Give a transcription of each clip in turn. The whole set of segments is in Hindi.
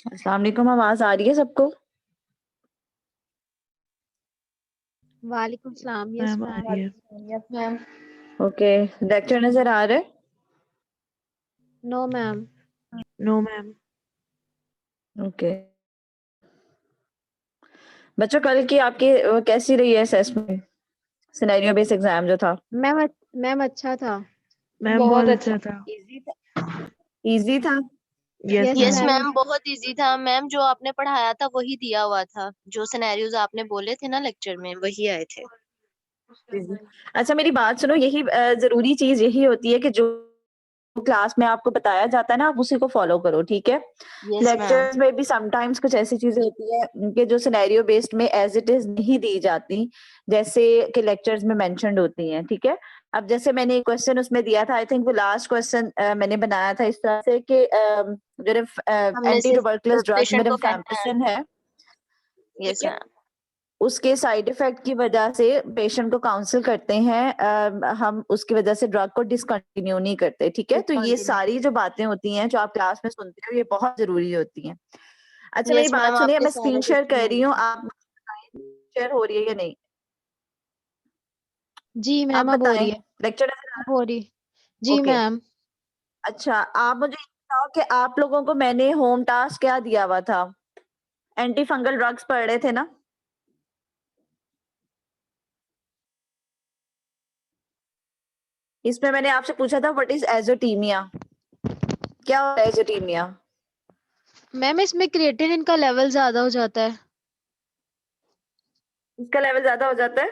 अस्सलाम वालेकुम, आवाज आ रही है सबको? वालेकुम सलाम। यस मैम आ मैम। रही है। Yes ma'am. ओके, लेक्चर नजर आ रहे? No ma'am. No ma'am. Okay बच्चों, कल की आपकी कैसी रही है असेसमेंट, सिनेरियो बेस्ड एग्जाम जो था? मैम अच्छा था। मैम बहुत अच्छा था। इजी था? इजी था? Yes yes yes ma'am. Ma'am, बहुत इजी था मैम। जो आपने पढ़ाया था वही दिया हुआ था, जो सिनेरियोज आपने बोले थे ना लेक्चर में वही आए थे। Easy। अच्छा मेरी बात सुनो, यही जरूरी चीज यही होती है कि जो क्लास में आपको बताया जाता है ना, आप उसी को फॉलो करो, ठीक है? Yes ma'am. लेक्चर्स में भी समटाइम्स कुछ ऐसी चीजें होती है कि जो सिनेरियो बेस्ड में एज इट इज नहीं दी जाती, जैसे कि लेक्चर्स में मेंशन्ड होती हैं, ठीक है? अब जैसे मैंने एक क्वेश्चन उसमें दिया था, आई थिंक वो लास्ट क्वेश्चन मैंने बनाया था इस तरह से कि जो हमने एंटी सिर्फ ट्यूबरकुलस ड्रग्स में पेशेंट को कहना है। रिफैम्पिसिन है, यस ठीक है? मैम। उसके साइड इफेक्ट की वजह से पेशेंट को काउंसिल करते हैं, हम उसकी वजह से ड्रग को डिसकंटिन्यू नहीं करते, ठीक है? तो ये सारी जो बातें होती हैं जो आप क्लास में सुनते हो, ये बहुत जरूरी होती हैं। अच्छा मेरी यस मैम, बात सुनिए, आपने मैं सारा स्क्रीन कुछ शेयर कर रही हूँ, सुनाया। आप शेयर हो रही है या नहीं? जी आप मैम अब हो बताएं, रही है। लेक्चर अब हो रही। जी ओके। मैम। अच्छा आप मुझे ये बताओ कि आप लोगों को मैंने होम टास्क क्या दिया हुआ था? एंटी फंगल ड्रग्स पढ़ रहे थे ना? इसमें मैंने आपसे पूछा था व्हाट इज एजोटीमिया, क्या होता है एजोटीमिया? मैम इसमें क्रिएटिनिन का लेवल ज्यादा हो जाता है। इसका लेवल ज्यादा हो जाता है?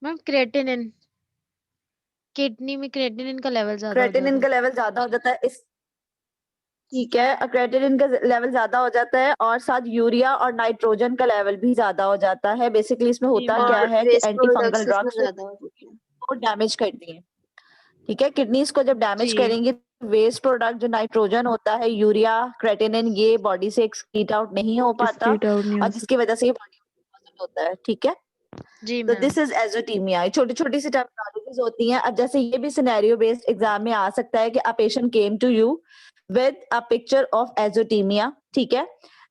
मैम क्रिएटिनिन, किडनी में क्रिएटिनिन का लेवल ज्यादा हो क्रेटिनिन जाता का है। लेवल ज्यादा हो जाता है इस, ठीक है, क्रेटिनिन का लेवल ज्यादा हो जाता है और साथ यूरिया और नाइट्रोजन का लेवल भी ज्यादा हो जाता है। बेसिकली इसमें जी होता मैम। क्या और है कि वेस्ट एंटी फंगल प्रोडक्ट्स इसमें ड्रग्स ज्यादा हो जाते हैं। को डैमेज करती हैं, ठीक है? किडनीज को जब डैमेज जी करेंगे, वेस्ट प्रोडक्ट जो नाइट्रोजन होता है, यूरिया, क्रेटिनिन, ये बॉडी से एक्सक्रीट आउट नहीं हो पाता स्क्रीट आउट नहीं और हो जिसकी वजह से ये बॉडी में डिपॉजिट होता है, ठीक है? जी तो मैम। This is azotaemia. छोटी छोटी सी टर्मिनोलॉजीज होती हैं। अब जैसे ये भी सिनेरियो बेस्ड एग्जाम में आ सकता है कि a patient came to you with a picture of azotemia, ठीक है?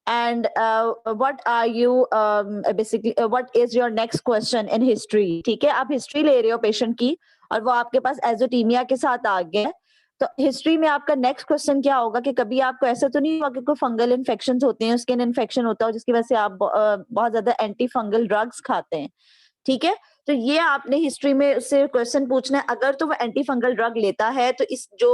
And what are you basically what is your next question in history, ठीक है? आप हिस्ट्री ले रहे हो पेशेंट की और वो आपके पास एजोटीमिया के साथ आ गया, तो हिस्ट्री में आपका नेक्स्ट क्वेश्चन क्या होगा कि कभी आपको ऐसा तो नहीं हुआ कि कोई फंगल इन्फेक्शन होते हैं, स्किन इन्फेक्शन होता है जिसकी वजह से आप बहुत ज्यादा एंटी फंगल ड्रग्स खाते हैं, ठीक है? तो ये आपने हिस्ट्री में उससे क्वेश्चन पूछना है। अगर तो वो एंटी फंगल ड्रग लेता है तो इस जो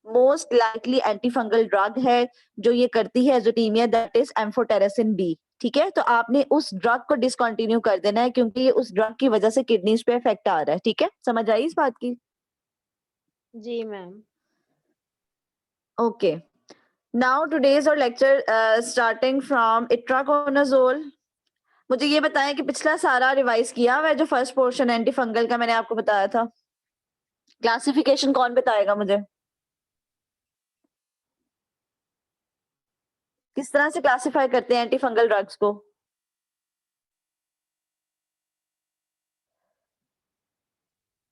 most likely anti fungal drug है जो ये करती है azotemia, that is amphotericin B, ठीक है? तो आपने उस ड्रग को डिसकंटिन्यू कर देना है क्योंकि ये उस ड्रग की वजह से किडनीज पे इफेक्ट आ रहा है, ठीक है? समझ आई इस बात की? जी मैम। ओके, नाउ टुडेज और लेक्चर स्टार्टिंग फ्रॉम इट्राकोनाजोल। मुझे ये बताएं कि पिछला सारा रिवाइज किया हुआ है जो फर्स्ट पोर्शन एंटी फंगल का मैंने आपको बताया था? क्लासिफिकेशन कौन बताएगा मुझे? किस तरह से क्लासिफाई करते हैं एंटी फंगल ड्रग्स को?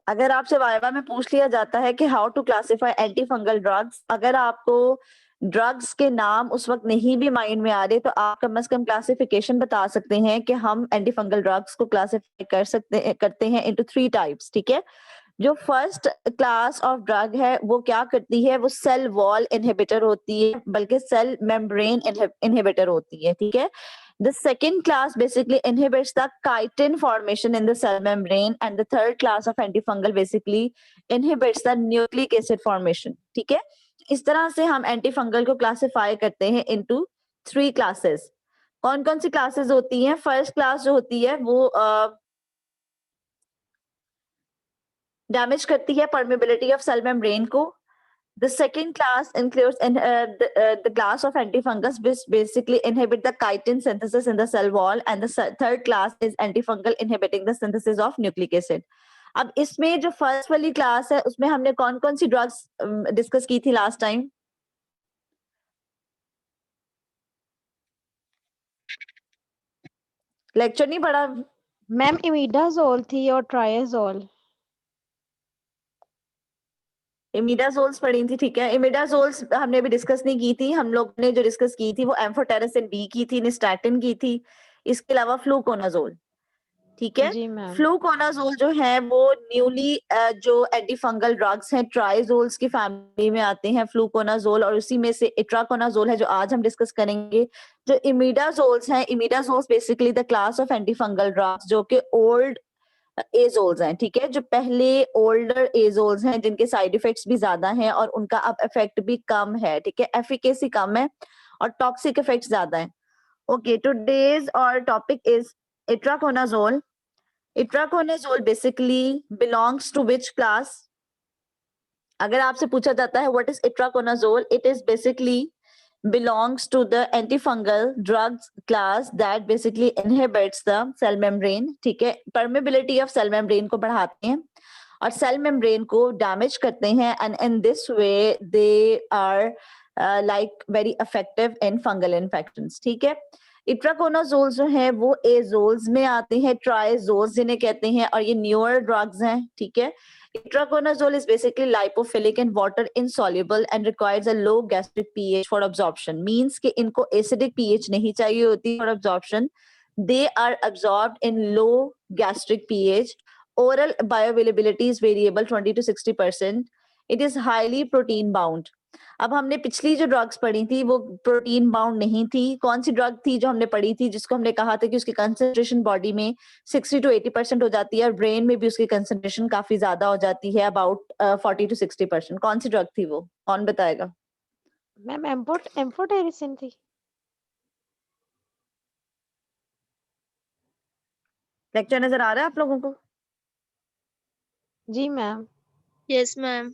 अगर आपसे वाइवा में पूछ लिया जाता है कि how to classify anti fungal drugs, अगर आपको ड्रग्स के नाम उस वक्त नहीं भी माइंड में आ रहे तो आप कम से कम क्लासिफिकेशन बता सकते हैं कि हम एंटी फंगल ड्रग्स को क्लासिफाई करते हैं इनटू 3 टाइप्स, ठीक है? जो फर्स्ट क्लास ऑफ ड्रग है वो क्या करती है, वो सेल वॉल इनहिबिटर होती है, बल्कि सेल मेम्ब्रेन इनहिबिटर होती है, ठीक है? The second class basically inhibits the chitin formation in the cell membrane, and the third class of antifungal basically inhibits the nucleic acid formation, ठीक है? इस तरह से हम एंटीफंगल को क्लासिफाई करते हैं इनटू 3 क्लासेस। कौन कौन सी क्लासेस होती हैं? फर्स्ट क्लास जो होती है वो डैमेज करती है परमेबिलिटी ऑफ सेल मेम्ब्रेन को। The second class includes the class of antifungus which basically inhibit the chitin synthesis in the cell wall, and the third class is antifungal inhibiting the synthesis of nucleic acid. अब इसमें जो फर्स्ट वाली क्लास है उसमें हमने कौन कौन सी ड्रग्स डिस्कस की थी लास्ट टाइम? लेक्चर नहीं पढ़ा? मैम इमिडाजोल थी और ट्रायाजोल। इमिडाजोल्स पढ़ी थी, ठीक है। इमिडाजोल्स हमने अभी डिस्कस नहीं की थी, हम लोग ने जो डिस्कस की थी वो एम्फोटेरेसिन बी की थी, निस्टैटिन की थी, इसके अलावा फ्लूकोनाजोल, ठीक है। जी मैम। फ्लूकोनाजोल जो है वो न्यूली जो एंटीफंगल ड्रग्स हैं ट्राइजोल्स की फैमिली में आते हैं, फ्लूकोनाजोल, और उसी में से इट्राकोनाजोल है जो आज हम डिस्कस करेंगे। जो इमिडाजोल्स हैं, imidazoles basically the class of antifungal drugs जो कि ओल्ड एजोल्स हैं, ठीक है, जो पहले ओल्डर एजोल्स हैं जिनके साइड इफेक्ट्स भी ज्यादा हैं और उनका अब इफेक्ट भी कम है, ठीक है, एफिकेसी कम है और टॉक्सिक इफेक्ट्स ज्यादा है। Okay, today's our topic is itraconazole. Itraconazole basically belongs to which class? अगर आपसे पूछा जाता है what is itraconazole, it is basically belongs to the antifungal drugs class that basically inhibits the cell membrane, ठीक है, permeability of cell membrane को बढ़ाते हैं और cell membrane को damage करते हैं, and in this way they are like very effective in fungal infections, ठीक है। इट्राकोनाजोल जो है वो एजोल्स में आते हैं, ट्राइजोल्स जिन्हें कहते हैं, और ये न्यूअर ड्रग्स हैं, ठीक है। Itraconazole is basically lipophilic and water insoluble and requires a low gastric pH for absorption. Means कि इनको acidic pH नहीं चाहिए होती for absorption. They are absorbed in low gastric pH. Oral bioavailability is variable 20 to 60%. It is highly protein bound. अब हमने पिछली जो ड्रग्स पढ़ी थी वो प्रोटीन बाउंड नहीं थी। कौन सी ड्रग थी जो हमने पढ़ी थी जिसको हमने कहा था कि उसकी कंसंट्रेशन बॉडी में 60 to 80% हो जाती है और ब्रेन में भी उसकी कंसंट्रेशन काफी ज्यादा हो जाती है, अबाउट 40 to 60%। कौन सी ड्रग थी वो, कौन बताएगा? मैम एम्फोटेरिसिन थी। लेक्चर नजर आ रहा है आप लोगों को? जी ma'am. Yes ma'am.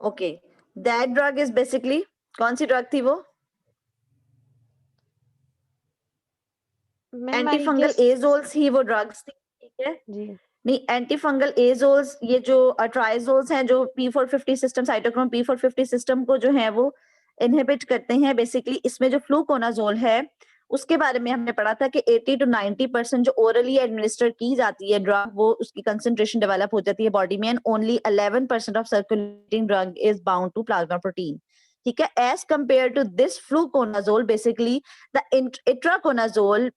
Okay, that drug is basically, कौन सी ड्रग थी वो? मैम एंटीफंगल एजोल्स ही वो ड्रग्स थी, ठीक है। जी। नहीं, एंटीफंगल एजोल्स, ये जो ट्राइजोल्स हैं जो P450 system, cytochrome P450 system को जो है वो इनहिबिट करते हैं बेसिकली। इसमें जो फ्लूकोनाजोल है उसके बारे में हमने पढ़ा था कि 80 to 90% जो ओरली एडमिनिस्टर की जाती है ड्रग, वो उसकी कंसंट्रेशन डेवलप हो जाती है बॉडी में, and only 11% of circulating drug is bound to plasma protein, ठीक है। As compare to this fluconazole, basically the itraconazole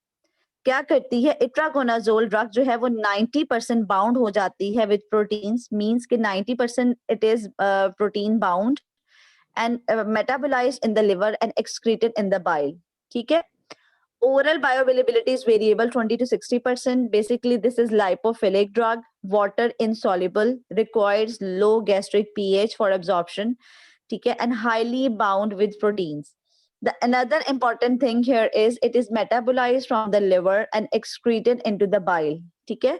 क्या करती है, इट्राकोनाजोल ड्रग जो है वो 90% बाउंड हो जाती है विद प्रोटीन्स, मींस कि 90% it is protein bound and metabolised in the liver and excreted in the bile, ठीक है। Oral bioavailability is variable 20 to 60%. Basically, this is lipophilic drug, water insoluble, requires low gastric pH for absorption, okay, and highly bound with proteins. Another important thing here is it is metabolized from the liver and excreted into the bile, okay.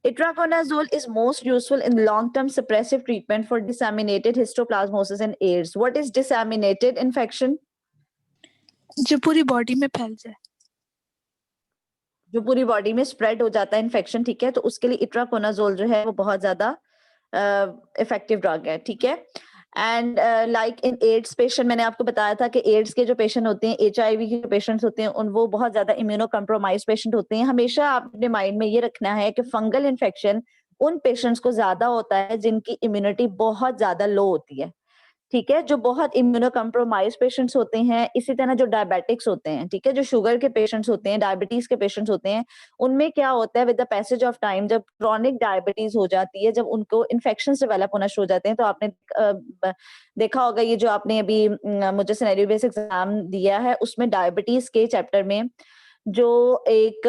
Itraconazole is most useful in long-term suppressive treatment for disseminated histoplasmosis and AIDS. What is disseminated infection? जो पूरी बॉडी में फैल जाए, जो पूरी बॉडी में स्प्रेड हो जाता है इन्फेक्शन, ठीक है, तो उसके लिए इट्राकोनाजोल जो है वो बहुत ज्यादा इफेक्टिव ड्रग है, ठीक है। And like in ads patient, मैंने आपको बताया था कि एड्स के जो पेशेंट होते हैं, HIV के पेशेंट्स होते हैं, उन वो बहुत ज्यादा इम्यूनो कम्प्रोमाइज पेशेंट होते हैं। हमेशा आप अपने माइंड में ये रखना है कि फंगल इन्फेक्शन उन पेशेंट्स को ज्यादा होता है जिनकी इम्यूनिटी बहुत ज्यादा लो होती है, ठीक है, जो बहुत इम्यूनो कम्प्रोमाइज पेशेंट्स होते हैं। इसी तरह जो डायबिटिक्स होते हैं, ठीक है, जो शुगर के पेशेंट्स होते हैं, डायबिटीज के पेशेंट्स होते हैं, उनमें क्या होता है with the passage of time, जब क्रॉनिक डायबिटीज हो जाती है, जब उनको इन्फेक्शन डेवलप होना शुरू हो जाते हैं, तो आपने देखा होगा ये जो आपने अभी मुझे सिनेरियो बेस्ड एग्जाम दिया है उसमें डायबिटीज के चैप्टर में जो एक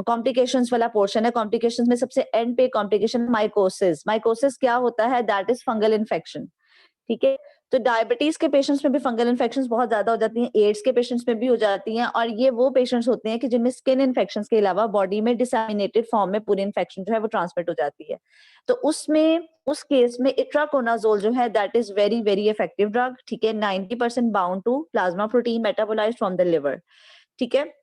कॉम्प्लिकेशंस वाला पोर्शन है, कॉम्प्लिकेशंस में सबसे एंड पे कॉम्प्लिकेशन माइकोसिस। माइकोसिस क्या होता है? दैट इज फंगल इन्फेक्शन, ठीक है। तो डायबिटीज के पेशेंट्स में भी फंगल इन्फेक्शंस बहुत ज्यादा हो जाती हैं, एड्स के पेशेंट्स में भी हो जाती हैं, और ये वो पेशेंट्स होते हैं कि जिनमें स्किन इन्फेक्शंस के अलावा बॉडी में डिसेमिनेटेड फॉर्म में पूरी इन्फेक्शन जो है वो ट्रांसमिट हो जाती है। तो उसमें उस केस में इट्राकोनाजोल जो है that is very very effective drug, ठीक है, 90% bound to plasma protein metabolised from the liver, ठीक है।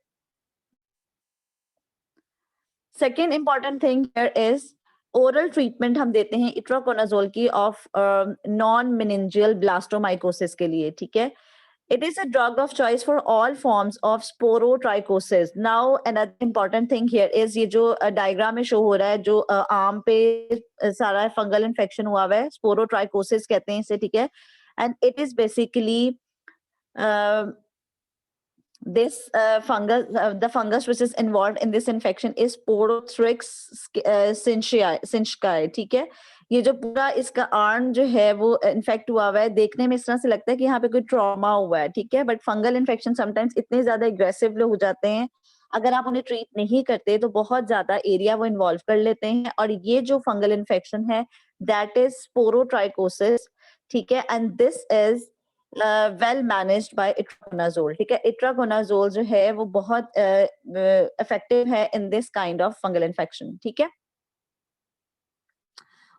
Second important thing here is oral treatment हम देते हैं इट्राकोनाजोल की ऑफ नॉन मेनिंजियल ब्लास्टोमाइकोसिस के लिए, ठीक है। It is a drug of choice for all forms of sporotrichosis. Now another important thing here is ये जो diagram में show हो रहा है, जो आम पे सारा fungal infection हुआ हुआ है, sporotrichosis कहते हैं इसे, ठीक है, and it is basically this the fungus which is involved in this infection is Porothrix syncytiae, ठीक है. ये जो पूरा इसका आर्म जो है वो इन्फेक्ट हुआ हुआ है, देखने में इस तरह से लगता है कि यहाँ पे कोई ट्रॉमा हुआ है, ठीक है, बट फंगल इन्फेक्शन समटाइम्स इतने ज्यादा एग्रेसिव हो जाते हैं, अगर आप उन्हें ट्रीट नहीं करते तो बहुत ज्यादा एरिया वो इन्वॉल्व कर लेते हैं, और ये जो फंगल इन्फेक्शन है दैट इज स्पोरोट्राइकोसिस, ठीक है, and this is well managed by itraconazole, ठीक है. इट्राकोनाजोल जो है वो बहुत इफेक्टिव है in this kind of fungal infection, ठीक है.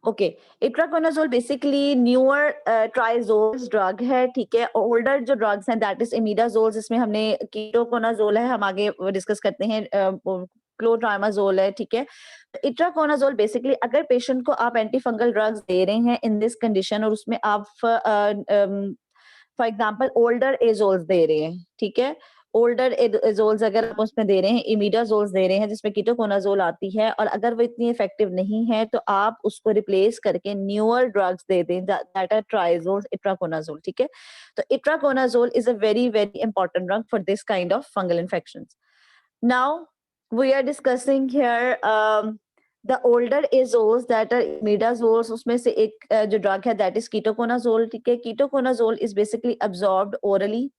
Okay, itraconazole basically newer triazoles drug है, ठीक है. ओल्डर जो ड्रग्स हैं दैट इज इमिडाजोल, इसमें हमने कीटोकोनाजोल है, हम आगे डिस्कस करते हैं, क्लोट्रामाजोल है, ठीक है. इट्राकोनाजोल बेसिकली अगर पेशेंट को आप एंटी फंगल ड्रग्स दे रहे हैं इन दिस कंडीशन और उसमें आप फॉर एग्जाम्पल ओल्डर एजोल्स दे रहे हैं, ठीक है, ओल्डर एजोल्स अगर आप उसमें दे रहे हैं, इमिडाजोल्स दे रहे हैं जिसमें कीटोकोनाजोल आती है, और अगर वो इतनी इफेक्टिव नहीं है तो आप उसको रिप्लेस करके न्यूअर ड्रग्स दे दें दैट आर ट्राइजोल्स, इट्राकोनाजोल, ठीक है. तो itraconazole is a very very important drug for this kind of fungal infections. Now we are discussing here the older azoles that are imidazoles, उसमें से एक जो ड्रग है दैट इज कीटोकोनाजोल, ठीक है. Ketoconazole is basically absorbed orally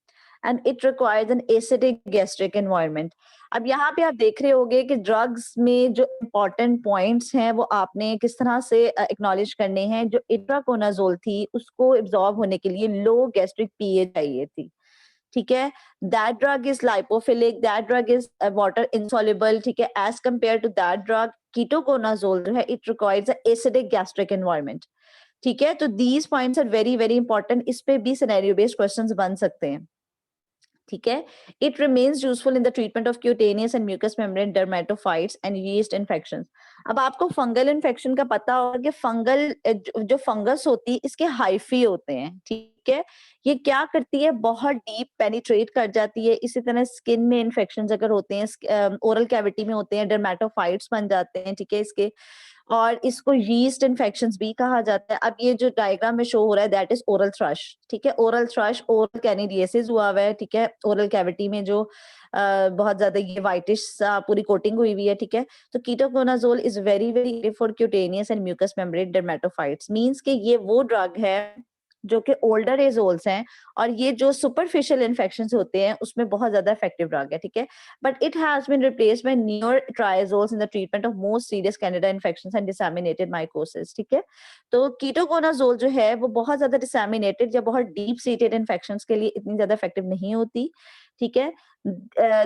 and it requires an acidic gastric environment. अब यहाँ पे आप देख रहे होंगे कि ड्रग्स में जो इम्पोर्टेंट पॉइंट्स हैं वो आपने किस तरह से एक्नॉलेज करने हैं. जो इट्राकोनाजोल थी उसको एब्जॉर्ब होने के लिए लो गैस्ट्रिक पीएच चाहिए थी, ठीक है. That drug is lipophilic, that drug is water insoluble, ठीक है, as compare to that drug ketoconazole जो है it requires acidic gastric environment, ठीक है. तो these points are very very important, इस पे भी सिनेरियो बेस्ड क्वेश्चंस बन सकते हैं, ठीक है. It remains useful in the treatment of cutaneous and mucous membrane dermatophytes and yeast infections. अब आपको फंगल इन्फेक्शन का पता होगा कि फंगल जो फंगस होती है इसके हाइफी होते हैं, ठीक है. ये क्या करती है, बहुत डीप पेनिट्रेट कर जाती है. इसी तरह स्किन में इन्फेक्शन अगर होते हैं, ओरल कैविटी में होते हैं, डर्मेटोफाइट्स बन जाते हैं, ठीक है, इसके, और इसको यीस्ट इन्फेक्शंस भी कहा जाता है. अब ये जो डायग्राम में शो हो रहा है दैट इज ओरल थ्रश, ठीक है. ओरल थ्रश, ओरल कैनिडिएसिस हुआ हुआ है, ठीक है, ओरल कैविटी में जो बहुत ज्यादा ये व्हाइटिश पूरी कोटिंग हुई हुई है, ठीक है. तो ketoconazole is very very for cutaneous and mucous membrane dermatophytes, means कि ये वो ड्रग है जो कि ओल्डर एजोल्स हैं, और ये जो सुपरफिशियल इन्फेक्शंस होते हैं उसमें बहुत ज्यादा इफेक्टिव ड्रग है, ठीक है. But it has been replaced by newer triazoles in the treatment of most serious candida infections and disseminated mycosis, ठीक है. तो कीटोकोनाजोल जो है वो बहुत ज्यादा डिसैमिनेटेड या बहुत डीप सीटेड इन्फेक्शंस के लिए इतनी ज्यादा इफेक्टिव नहीं होती, ठीक है.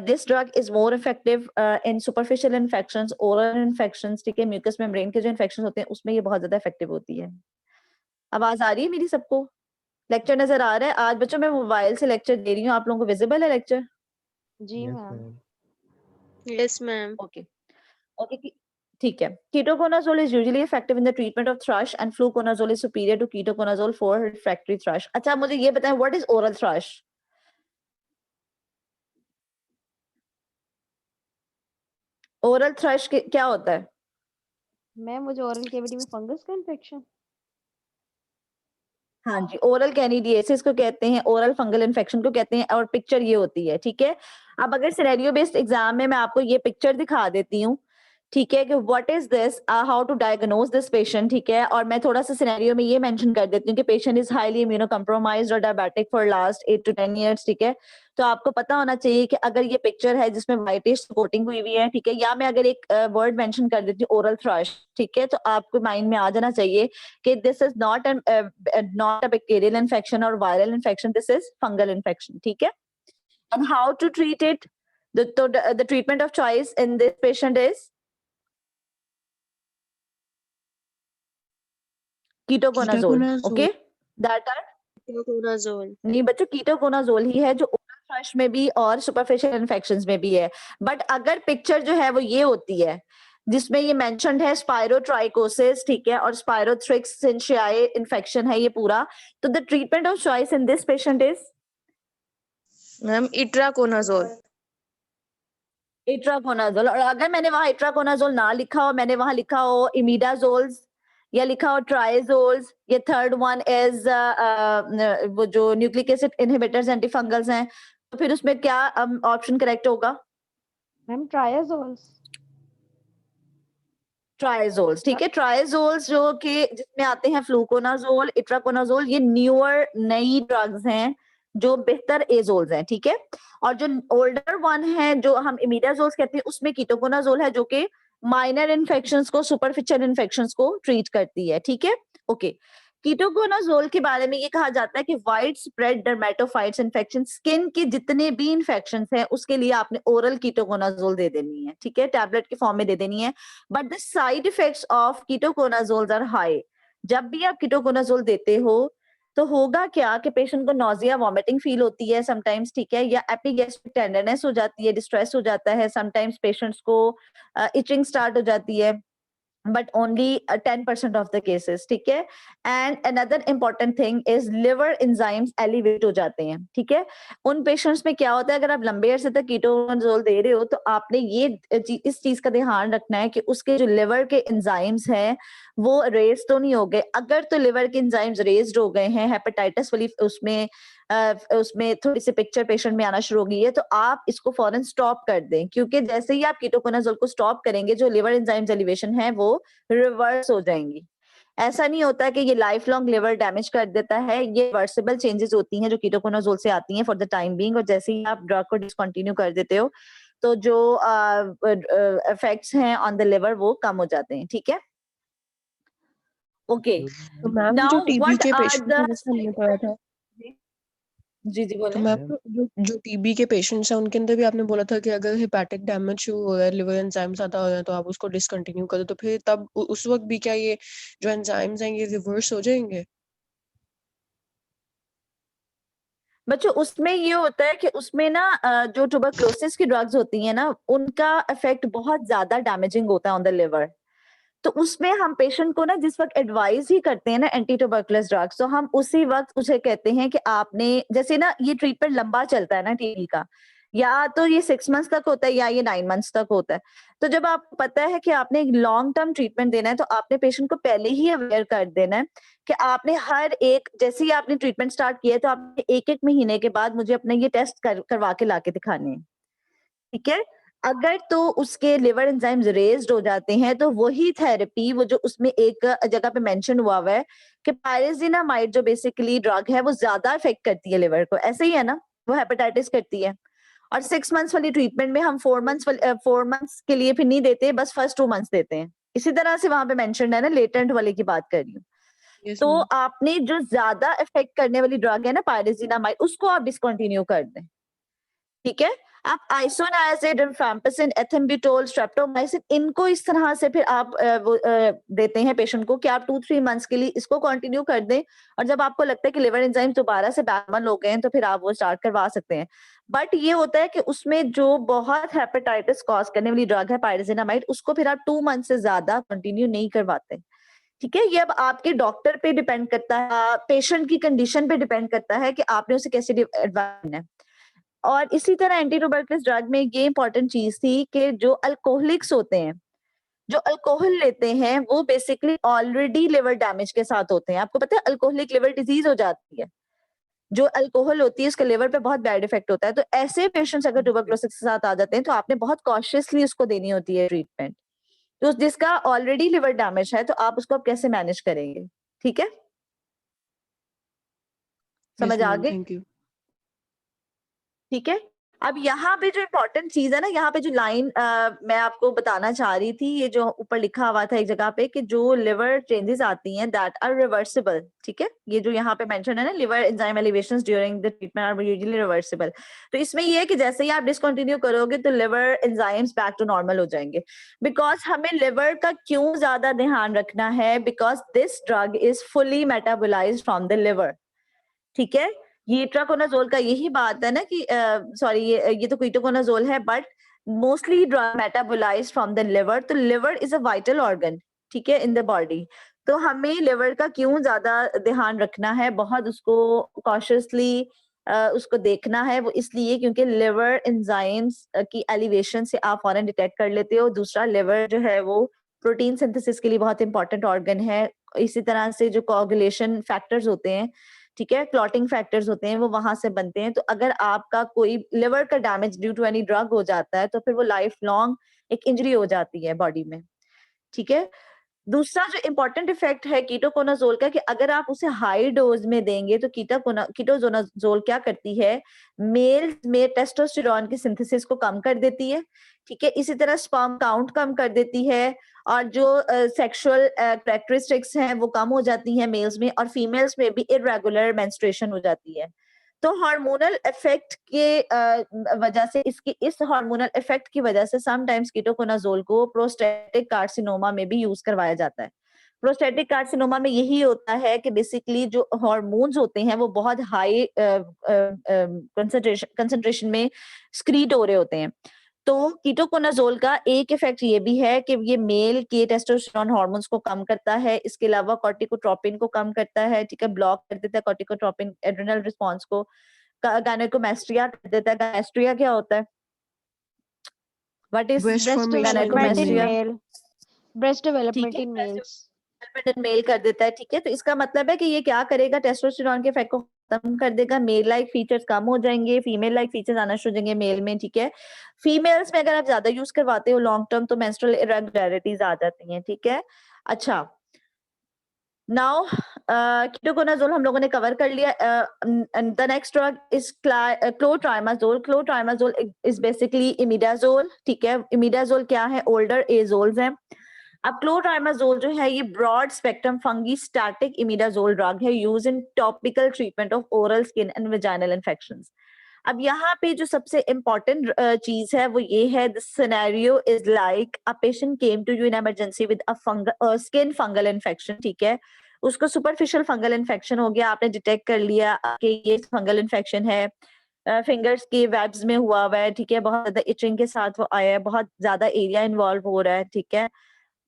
This drug is more effective in superficial infections, oral infections, ठीक है, म्यूकस मेम्ब्रेन के जो इन्फेक्शंस होते हैं उसमें ये बहुत ज्यादा इफेक्टिव होती है. आवाज आ रही है मेरी सबको? लेक्चर नजर आ रहा है? आज बच्चों मैं मोबाइल से लेक्चर दे रही हूँ, आप लोगों को विजिबल है लेक्चर? जी ma'am. Yes, ma'am. Okay okay, ठीक है. Ketoconazole is usually effective in the treatment of thrush and fluconazole is superior to ketoconazole for refractory thrush. अच्छा, मुझे ये बताएं what is oral thrush? Oral thrush क्या होता है? मैम वो जो ओरल कैविटी में फंगस का इन्फेक्शन. हाँ जी, ओरल कैनिडिएसिस को कहते हैं, ओरल फंगल इन्फेक्शन को कहते हैं, और पिक्चर ये होती है, ठीक है. अब अगर सिनेरियो बेस्ड एग्जाम में मैं आपको ये पिक्चर दिखा देती हूँ, ठीक है, कि what is this, how to diagnose this patient, ठीक है, और मैं थोड़ा सा सिनेरियो में ये मेंशन कर देती हूँ कि patient is highly immuno compromised और diabetic for last 8 to 10 years, ठीक है. तो आपको पता होना चाहिए कि अगर ये पिक्चर है जिसमें व्हाइटिश कोटिंग हुई हुई है, ठीक है, या मैं अगर एक वर्ड मेंशन कर देती हूँ ओरल थ्रश, ठीक है, तो आपको माइंड में आ जाना चाहिए कि this is not a bacterial infection और viral infection, this is fungal infection, ठीक है. And how to treat it, the treatment of choice in this patient is ketoconazole, okay, that are Ketoconazole. नहीं बच्चों, कीटोकोनाजोल ही है जो ओरल थ्रश में भी और सुपरफिशियल इन्फेक्शंस में भी है. बट अगर पिक्चर जो है वो ये होती है जिसमें ये मेंशन्ड है स्पायरोट्राइकोसिस, ठीक है, और स्पायरोथ्रिक्स सिंचियाई इन्फेक्शन है ये पूरा, तो the treatment of choice in this patient is ma'am itraconazole. Itraconazole, और अगर मैंने वहां इट्राकोनाजोल ना लिखा हो, मैंने वहां लिखा हो इमिडाजोल्स या लिखा हो ट्राइजोल्स, ये थर्ड वन इज वो जो न्यूक्लिक एसिड इनहिबिटर्स एंटीफंगल्स हैं, तो फिर उसमें क्या ऑप्शन करेक्ट होगा? मैम ट्रायाजोल्स। ट्राइजोल्स, ठीक है। ट्राइजोल्स जो कि जिसमें आते हैं फ्लूकोनाजोल, इट्राकोनाजोल, ये न्यूअर नई ड्रग्स हैं जो बेहतर एजोल्स हैं, ठीक है। और जो ओल्डर वन है जो हम इमिडाजोल्स कहते हैं, उसमें कीटोकोनाजोल है जो कि माइनर इन्फेक्शंस को, सुपरफिशियल इन्फेक्शंस को ट्रीट करती है, ठीक है। ओके, कीटोकोनाजोल के बारे में ये कहा जाता है कि wide spread dermatophytes infection, skin के जितने भी इन्फेक्शंस हैं उसके लिए आपने ओरल कीटोकोनाजोल दे देनी है, ठीक है, टैबलेट के फॉर्म में दे देनी है। But the side effects of ketoconazoles are high. जब भी आप कीटोकोनाजोल देते हो तो होगा क्या कि पेशेंट को नॉजिया, वॉमिटिंग फील होती है समटाइम्स, ठीक है, या एपिगैस्ट्रिक टेंडरनेस हो जाती है, डिस्ट्रेस हो जाता है, समटाइम्स पेशेंट्स को इचिंग स्टार्ट हो जाती है, but only 10% of the cases, ठीक है। and another important thing is liver enzymes elevate हो जाते हैं, ठीक है। उन पेशेंट्स में क्या होता है, अगर आप लंबे अरसे तक कीटोकोनाजोल दे रहे हो तो आपने ये इस चीज का ध्यान रखना है कि उसके जो लिवर के एंजाइम्स हैं वो रेज तो नहीं हो गए। अगर तो लिवर के एंजाइम्स रेज्ड हो गए हैं, हेपेटाइटिस वाली उसमें थोड़ी सी पिक्चर पेशेंट में आना शुरू हो गई है, तो आप इसको फौरन स्टॉप कर दें, क्योंकि जैसे ही आप कीटोकोनाजोल को स्टॉप करेंगे जो लिवर एंजाइम्स एलिवेशन है वो रिवर्स हो जाएंगी। ऐसा नहीं होता कि ये लाइफ लॉन्ग लिवर डैमेज कर देता है, ये रिवर्सिबल चेंजेस होती हैं जो कीटोकोनाजोल से आती हैं फॉर द टाइम बीइंग, और जैसे ही आप ड्रग को डिसकंटिन्यू कर देते हो तो जो इफेक्ट्स हैं ऑन द लिवर वो कम हो जाते हैं, ठीक है। ओके, तो मैम जो नाउ टीबी व्हाट के आर पेशेंट द, हैं जैसे हमने पढ़ा था, जी जी तो बोले। मैम जो टीबी के पेशेंट्स हैं उनके अंदर भी आपने बोला था कि अगर हेपेटिक डैमेज शुरू हो रहा है, लिवर एंजाइम्स ज्यादा हो रहे हैं, तो आप उसको डिसकंटिन्यू करो, तो फिर तब उस वक्त भी क्या ये जो एंजाइम्स हैं ये रिवर्स हो जाएंगे? बच्चों उसमें ये होता है कि उसमें ना जो ट्यूबरक्लोसिस की ड्रग्स होती हैं ना उनका इफेक्ट बहुत ज्यादा डैमेजिंग होता है ऑन द लिवर। तो उसमें हम पेशेंट को ना जिस वक्त एडवाइस ही करते हैं ना एंटी ट्यूबरकुलस ड्रग्स, तो हम उसी वक्त उसे कहते हैं कि आपने, जैसे ना ये ट्रीटमेंट लंबा चलता है ना टीबी का, या तो ये 6 मंथ्स तक होता है या ये 9 मंथ्स तक होता है। तो जब आपको पता है कि आपने एक लॉन्ग टर्म ट्रीटमेंट देना है तो आपने पेशेंट को पहले ही अवेयर कर देना है कि आपने हर एक, जैसे ही आपने ट्रीटमेंट स्टार्ट किया है तो आपने एक महीने के बाद मुझे अपने ये टेस्ट करवा के लाके दिखाने हैं, ठीक है। अगर तो उसके लिवर एंजाइम्स रेज्ड हो जाते हैं तो वही थेरेपी, वो जो उसमें एक जगह पे मेंशन हुआ है कि पायरेजिनामाइड जो बेसिकली ड्रग है वो ज्यादा इफेक्ट करती है लिवर को, ऐसे ही है ना, वो हेपेटाइटिस करती है। और 6 मंथ्स वाली ट्रीटमेंट में हम 4 मंथ्स के लिए फिर नहीं देते, बस फर्स्ट 2 मंथ्स देते हैं। इसी तरह से वहां पे मेंशन है ना, लेटेंट वाले की बात कर रही हूँ। यस तो मैम। आपने जो ज्यादा इफेक्ट करने वाली ड्रग है ना पायरेजिनामाइड, उसको आप डिसकंटिन्यू कर दें, ठीक है। आप आइसोनायाजिड, रिफैम्पिसिन, एथिम्बिटोल, स्ट्रेप्टोमाइसिन, इनको इस तरह से फिर आप देते हैं पेशेंट को कि आप 2-3 मंथ्स के लिए इसको कंटिन्यू कर दें, और जब आपको लगता है कि लिवर एंजाइम दोबारा से नॉर्मल हो गए हैं तो फिर आप वो स्टार्ट करवा सकते हैं। बट ये होता है कि उसमें जो बहुत हेपेटाइटिस कॉज करने वाली ड्रग है पायरेजिनामाइड, उसको फिर आप 2 मंथ से ज्यादा कंटिन्यू नहीं करवाते, ठीक है। ये अब आपके डॉक्टर पे डिपेंड करता है, पेशेंट की कंडीशन पे डिपेंड करता है कि आपने उसे कैसे एडवाइस करना है। और इसी तरह एंटी ट्यूबरकुलस ड्रग में ये इंपॉर्टेंट चीज थी कि जो अल्कोहलिक्स होते हैं, जो अल्कोहल लेते हैं, वो बेसिकली ऑलरेडी लिवर डैमेज के साथ होते हैं। आपको पता है अल्कोहलिक लिवर डिजीज हो जाती है, जो अल्कोहल होती है उसके लिवर पे बहुत बैड इफेक्ट होता है। तो ऐसे पेशेंट्स अगर ट्यूबरकुलोसिस के साथ आ जाते हैं तो आपने बहुत कॉशियसली उसको देनी होती है ट्रीटमेंट। तो जिसका ऑलरेडी लिवर डैमेज है तो आप उसको अब कैसे मैनेज करेंगे, ठीक है, समझ आ गई? Thank you. ठीक है। अब यहाँ पे जो इम्पोर्टेंट चीज है ना, यहाँ पे जो लाइन मैं आपको बताना चाह रही थी, ये जो ऊपर लिखा हुआ था एक जगह पे कि जो लिवर चेंजेस आती हैं दैट आर रिवर्सिबल, ठीक है। ये जो यहाँ पे मेंशन है ना, liver enzyme elevations during the treatment are usually reversible. तो इसमें ये है कि जैसे ही आप डिसकंटिन्यू करोगे तो liver enzymes back to normal हो जाएंगे। बिकॉज हमें लिवर का क्यों ज्यादा ध्यान रखना है, because this drug is fully metabolised from the liver, ठीक है। ये इट्राकोनाजोल का यही बात है ना कि सॉरी ये तो कीटोकोनाजोल है, but mostly drug metabolised from the liver. तो liver is a vital organ, ठीक है, इन द बॉडी। तो हमें लिवर का क्यों ज्यादा ध्यान रखना है, बहुत उसको कॉशियसली उसको देखना है वो इसलिए क्योंकि लिवर एंजाइम्स की एलिवेशन से आप फौरन डिटेक्ट कर लेते हो। दूसरा, लिवर जो है वो प्रोटीन सिंथेसिस के लिए बहुत इंपॉर्टेंट ऑर्गन है। इसी तरह से जो कोगुलेशन फैक्टर्स होते हैं, ठीक है, क्लॉटिंग फैक्टर्स होते हैं, वो वहां से बनते हैं। तो अगर आपका कोई लिवर का damage due to any drug हो जाता है तो फिर वो लाइफ लॉन्ग एक इंजरी हो जाती है बॉडी में, ठीक है। दूसरा जो इम्पोर्टेंट इफेक्ट है कीटोकोनाजोल का कि अगर आप उसे हाई डोज में देंगे तो कीटोकोनाजोल क्या करती है, मेल में टेस्टोस्टेरोन की सिंथेसिस को कम कर देती है, ठीक है। इसी तरह स्पर्म काउंट कम कर देती है और जो सेक्सुअल कैरेक्टरिस्टिक्स हैं वो कम हो जाती हैं मेल्स में, और फीमेल्स में भी इरेगुलर मेंस्ट्रुएशन हो जाती है। तो हार्मोनल इफेक्ट के वजह से इस हार्मोनल इफेक्ट की वजह से समटाइम्स कीटोकोनाजोल को प्रोस्टेटिक कार्सिनोमा में भी यूज करवाया जाता है। प्रोस्टेटिक कार्सिनोमा में यही होता है कि बेसिकली जो हार्मोन्स होते हैं वो बहुत हाई कंसंट्रेशन में स्क्रीट हो रहे होते हैं। तो कीटोकोनाजोल का एक इफेक्ट ये भी है कि ये मेल के टेस्टोस्टेरोन हार्मोन्स को कम करता है, इसके अलावा कॉर्टिकोट्रोपिन को कम करता है, ठीक है, ब्लॉक कर देता है कॉर्टिकोट्रोपिन एड्रिनल रिस्पांस को, गायनेकोमेस्ट्रिया कर देता है। गायनेस्ट्रिया क्या होता है? What is Breast breast formation in development in गायनेकोमेस्ट्रिया? male. male, breast ठीक development है, in males. मेल कर देता है, ठीक है। तो इसका मतलब है कि ये क्या करेगा, टेस्टोस्टेरोन के इफेक्ट को खत्म कर देगा, मेल लाइक फीचर्स कम हो जाएंगे, फीमेल लाइक फीचर्स आना शुरू हो जाएंगे मेल में, ठीक है। फीमेल्स में अगर आप ज्यादा यूज करवाते हो लॉन्ग टर्म तो मेंस्ट्रुअल इरेगुलरिटीज आ जाती हैं, ठीक है। अच्छा, नाउ कीटोकोनाजोल हम लोगों ने कवर कर लिया। The next drug is clotrimazole. Clotrimazole is basically imidazole, ठीक है। इमिडाजोल क्या है? ओल्डर एजोल्स हैं। अब क्लोट्राइमाजोल जो है ये broad spectrum fungistatic imidazole drug है use in topical treatment of oral skin and vaginal infections. अब यहाँ पे जो सबसे इम्पोर्टेंट चीज है वो ये है, the scenario is like a patient came to you in emergency with a skin fungal infection, ठीक है। उसको सुपरफिशियल फंगल इन्फेक्शन हो गया, आपने डिटेक्ट कर लिया कि ये फंगल इन्फेक्शन है, फिंगर्स के वेब्स में हुआ है, ठीक है, बहुत ज्यादा इचिंग के साथ वो आया है, बहुत ज्यादा एरिया इन्वॉल्व हो रहा है, ठीक है।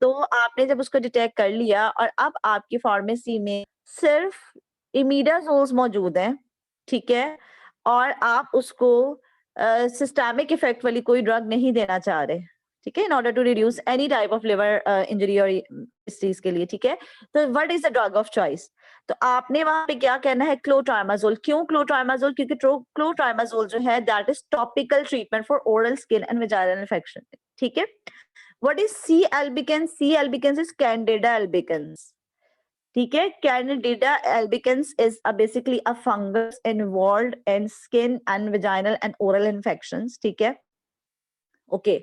तो आपने जब उसको डिटेक्ट कर लिया और अब आपकी फार्मेसी में सिर्फ इमिडाजोल्स मौजूद हैं, ठीक है, और आप उसको सिस्टेमिक इफेक्ट वाली कोई ड्रग नहीं देना चाह रहे, ठीक है, in order to reduce any type of liver injury और इस चीज के लिए, ठीक है। तो what is the drug of choice? तो आपने वहां पे क्या कहना है? क्लोट्राइमाजोल। क्यों क्लोट्राइमाजोल? क्योंकि क्लोट्राइमाजोल जो है that is topical treatment for oral skin and vaginal infection, ठीक है। What is C. albicans? C. albicans is Candida albicans. ठीक है, Candida albicans is basically a fungus involved in skin and vaginal and oral infections. ठीक है, okay.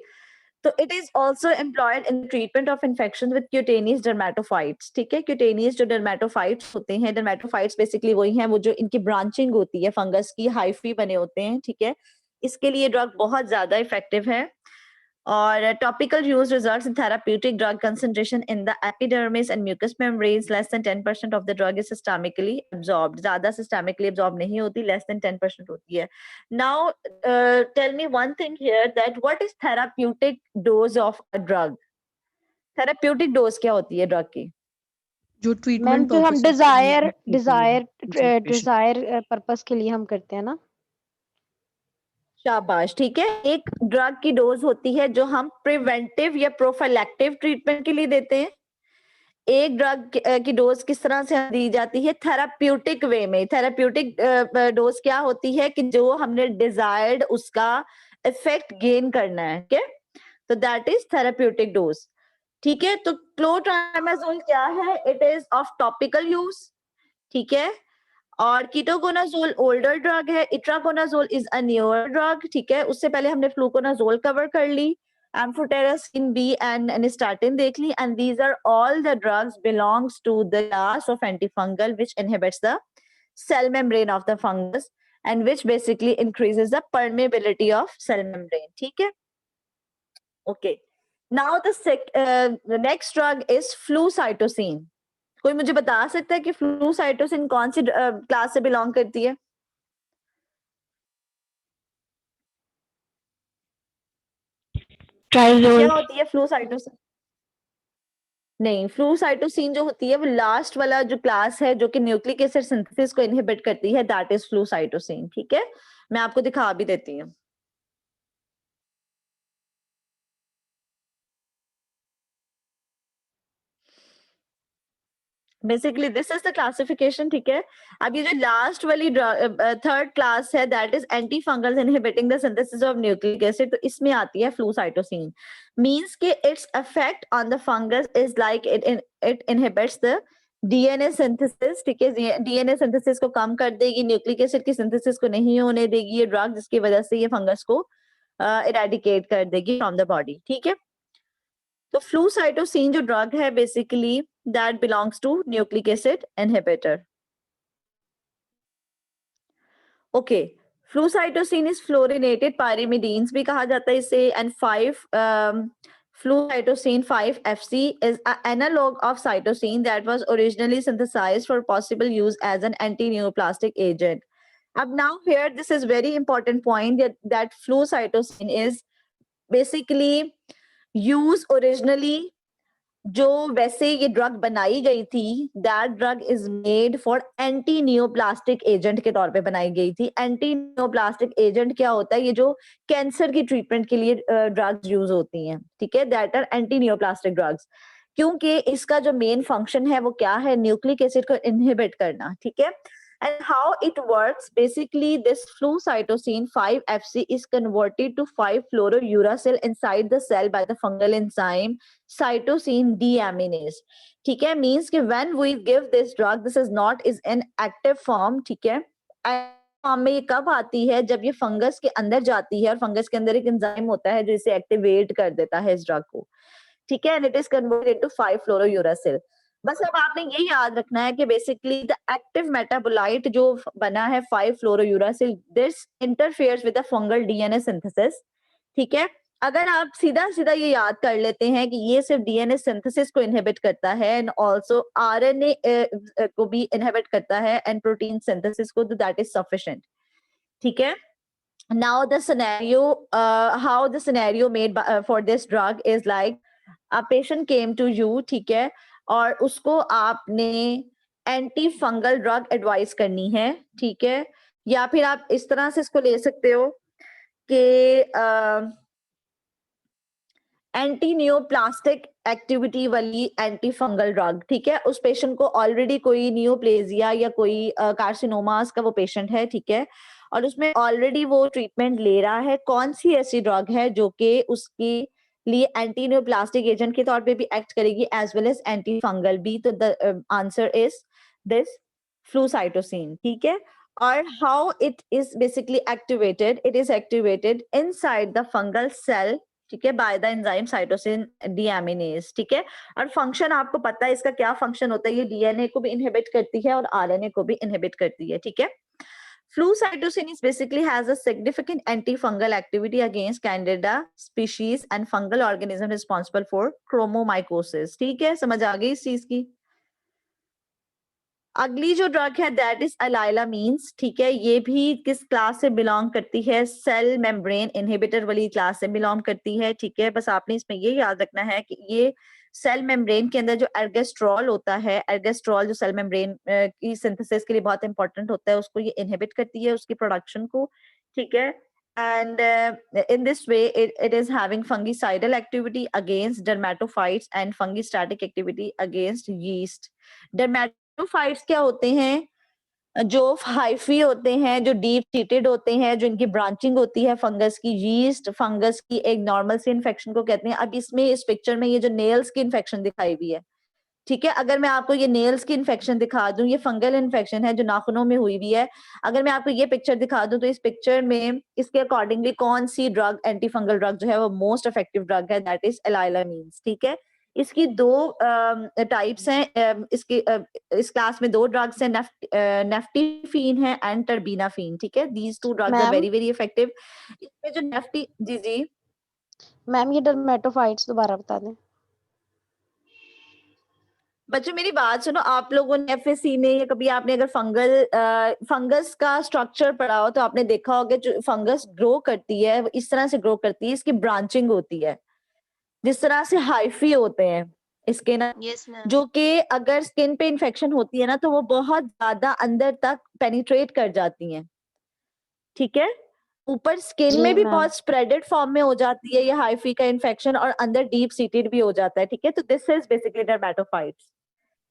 तो it is also employed in treatment of infections with cutaneous dermatophytes. ठीक है, cutaneous जो dermatophytes होते हैं, dermatophytes basically वही हैं वो जो इनकी ब्रांचिंग होती है फंगस की, हाइफी बने होते हैं, ठीक है। इसके लिए ड्रग बहुत ज्यादा इफेक्टिव है। और topical use results in therapeutic drug concentration in the epidermis and mucous membranes less than 10% of the drug is systemically absorbed. ज्यादा सिस्टेमिकली एब्जॉर्ब नहीं होती, लेस देन 10% होती है। Now tell me one thing here that what is therapeutic dose of a drug? Therapeutic dose क्या होती है ड्रग की? जो मैम ट्रीटमेंट जो हम पर्पसेस के लिए यूज होती है concentration। डिजायर पर्पस के लिए हम करते हैं ना। शाबाश, ठीक है। एक ड्रग की डोज होती है जो हम प्रिवेंटिव या प्रोफाइलैक्टिव ट्रीटमेंट के लिए देते हैं। एक ड्रग की डोज किस तरह से दी जाती है? थेराप्यूटिक वे में। थेराप्यूटिक डोज क्या होती है कि जो हमने डिजायर्ड उसका इफेक्ट गेन करना है, ठीक है, तो दैट इज थेराप्यूटिक डोज, ठीक है। तो क्लोट्राइमाजोल क्या है? It is of topical use, ठीक है। और कीटोकोनाजोल ओल्डर ड्रग है, itraconazole is a newer drug, ठीक है। उससे पहले हमने फ्लूकोनाजोल कवर कर ली, एम्फोटेरासिन बी एंड एनिस्टाटिन देख ली, and these are all the drugs belongs to the class of antifungal which inhibits the cell membrane of the fungus and which basically increases the permeability of cell membrane, ठीक है। Okay, now the next drug is flucytosine. कोई मुझे बता सकता है कि फ्लूसाइटोसिन कौन सी क्लास से बिलोंग करती है? ट्राइजोल। क्या होती है फ्लूसाइटोसिन? नहीं, फ्लू साइटोसिन जो होती है वो लास्ट वाला जो क्लास है जो कि न्यूक्लिक एसिड सिंथेसिस को इनहिबिट करती है, दैट इज फ्लू साइटोसिन। ठीक है, मैं आपको दिखा भी देती हूँ। Basically this is the classification. ठीक है, अब ये जो लास्ट वाली थर्ड क्लास है that is anti fungal inhibiting the synthesis of nucleic acid, तो इसमें आती है फ्लू साइटोसिन। मींस के its effect on the fungus is like it inhibits the DNA synthesis. ठीक है, डीएनए सिंथेसिस को कम कर देगी, न्यूक्लिक एसिड की सिंथेसिस को नहीं होने देगी ये ड्रग, जिसकी वजह से ये फंगस को इरेडिकेट कर देगी फ्रॉम द बॉडी। ठीक है, तो फ्लू साइटोसिन जो ड्रग है basically that belongs to nucleic acid inhibitor. Okay, flucytosine is fluorinated pyrimidines भी कहा जाता है इसे, and 5 flucytosine 5-FC is an analog of cytosine that was originally synthesized for possible use as an anti-neoplastic agent. अब now here this is very important point that flucytosine is basically used originally, जो वैसे ये ड्रग बनाई गई थी, that drug is made for anti neoplastic agent के तौर पे बनाई गई थी। एंटी नियोप्लास्टिक एजेंट क्या होता है? ये जो कैंसर की ट्रीटमेंट के लिए ड्रग्स यूज होती हैं, ठीक है, that are anti neoplastic drugs, क्योंकि इसका जो मेन फंक्शन है वो क्या है? न्यूक्लिक एसिड को इनहिबिट करना। ठीक है, and how it works, basically this flucytosine 5-FC is converted to 5-fluorouracil inside the cell by the fungal enzyme cytosine deaminase. ठीक है, means कि when we give this drug, this is not is in active form. ठीक है, फॉर्म में ये कब आती है? जब ये फंगस के अंदर जाती है, और फंगस के अंदर एक एंजाइम होता है जो इसे एक्टिवेट कर देता है इस ड्रग को। ठीक है, and it is converted into 5-fluorouracil. बस अब आपने ये याद रखना है कि बेसिकली द एक्टिव मेटाबोलाइट जो बना है 5-fluorouracil, this interferes with the fungal DNA synthesis. ठीक है, अगर आप सीधा सीधा ये याद कर लेते हैं कि ये सिर्फ डीएनए सिंथेसिस को इनहिबिट करता है एंड आल्सो आरएनए को भी इनहिबिट करता है एंड प्रोटीन सिंथेसिस को, तो दैट इज सफिशिएंट। ठीक है, now the scenario how the scenario made for this drug is like a patient came to you, ठीक है, और उसको आपने एंटी फंगल ड्रग एडवाइस करनी है। ठीक है, या फिर आप इस तरह से इसको ले सकते हो कि एंटी नियोप्लास्टिक एक्टिविटी वाली एंटी फंगल ड्रग। ठीक है, उस पेशेंट को ऑलरेडी कोई नियोप्लेजिया या कोई कार्सिनोमास का वो पेशेंट है। ठीक है, और उसमें ऑलरेडी वो ट्रीटमेंट ले रहा है। कौन सी ऐसी ड्रग है जो कि उसकी लिए एंटी नियोप्लास्टिक एजेंट के तौर पे भी एक्ट करेगी as well as anti fungal भी? तो the answer is this flucytosine. ठीक है, और how it is basically activated? It is activated inside the fungal cell, ठीक है, by the enzyme cytosine deaminase. ठीक है, और फंक्शन आपको पता है इसका क्या फंक्शन होता है? ये डीएनए को भी इनहिबिट करती है और आरएनए को भी इनहिबिट करती है। ठीक है, Flucytosine basically has a significant antifungal activity against Candida species and fungal organism responsible for chromomycosis. ठीक है, समझ आ गई इस चीज की? अगली जो ड्रग है दैट इज अलाइलामीन्स। ठीक है, ये भी किस क्लास से बिलोंग करती है? सेल मेम्ब्रेन इनहिबिटर वाली क्लास से बिलोंग करती है। ठीक है, बस आपने इसमें ये याद रखना है कि ये सेल मेम्ब्रेन के अंदर जो एर्गेस्ट्रॉल होता है, एर्गेस्ट्रॉल जो सेल मेम्ब्रेन की सिंथेसिस के लिए बहुत इंपॉर्टेंट होता है, उसको ये इनहिबिट करती है, उसकी प्रोडक्शन को। ठीक है, and in this way it is having fungicidal activity against dermatophytes and fungistatic activity against yeast. Dermatophytes क्या होते हैं? जो हाइफी होते हैं, जो डीप सीटेड होते हैं, जो इनकी ब्रांचिंग होती है फंगस की। यीस्ट फंगस की एक नॉर्मल सी इन्फेक्शन को कहते हैं। अब इसमें इस पिक्चर में ये जो नेल्स की इन्फेक्शन दिखाई हुई है, ठीक है, अगर मैं आपको ये नेल्स की इन्फेक्शन दिखा दूं, ये फंगल इन्फेक्शन है जो नाखूनों में हुई हुई है। अगर मैं आपको ये पिक्चर दिखा दूं तो इस पिक्चर में इसके अकॉर्डिंगली कौन सी ड्रग, एंटी फंगल ड्रग जो है वो मोस्ट इफेक्टिव ड्रग है, दैट इज एलाइलामीन्स। ठीक है, इसकी दो टाइप्स हैं, इसकी इस क्लास में दो ड्रग्स हैं, नेफ्टीफीन है एंड टर्बीनाफीन। ठीक है, these two drugs are very very effective. इसमें जो नेफ्टी, जी मैम ये डर्मेटोफाइट्स दोबारा बता दें। बच्चों मेरी बात सुनो, आप लोगों ने एफएससी में या कभी आपने अगर फंगस का स्ट्रक्चर पढ़ा हो तो आपने देखा होगा जो फंगस ग्रो करती है वो इस तरह से ग्रो करती है, इसकी ब्रांचिंग होती है जिस तरह से हाइफी होते हैं। इसके ना, यस मैम। जो कि अगर स्किन पे इन्फेक्शन होती है ना तो वो बहुत ज्यादा अंदर तक पेनिट्रेट कर जाती हैं, ठीक है। ऊपर स्किन जी में भी मैम। बहुत स्प्रेडेड फॉर्म में हो जाती है ये हाइफी का इन्फेक्शन, और अंदर डीप सीटेड भी हो जाता है, ठीक है। तो दिस इज बेसिकली डर्मेटोफाइट्स,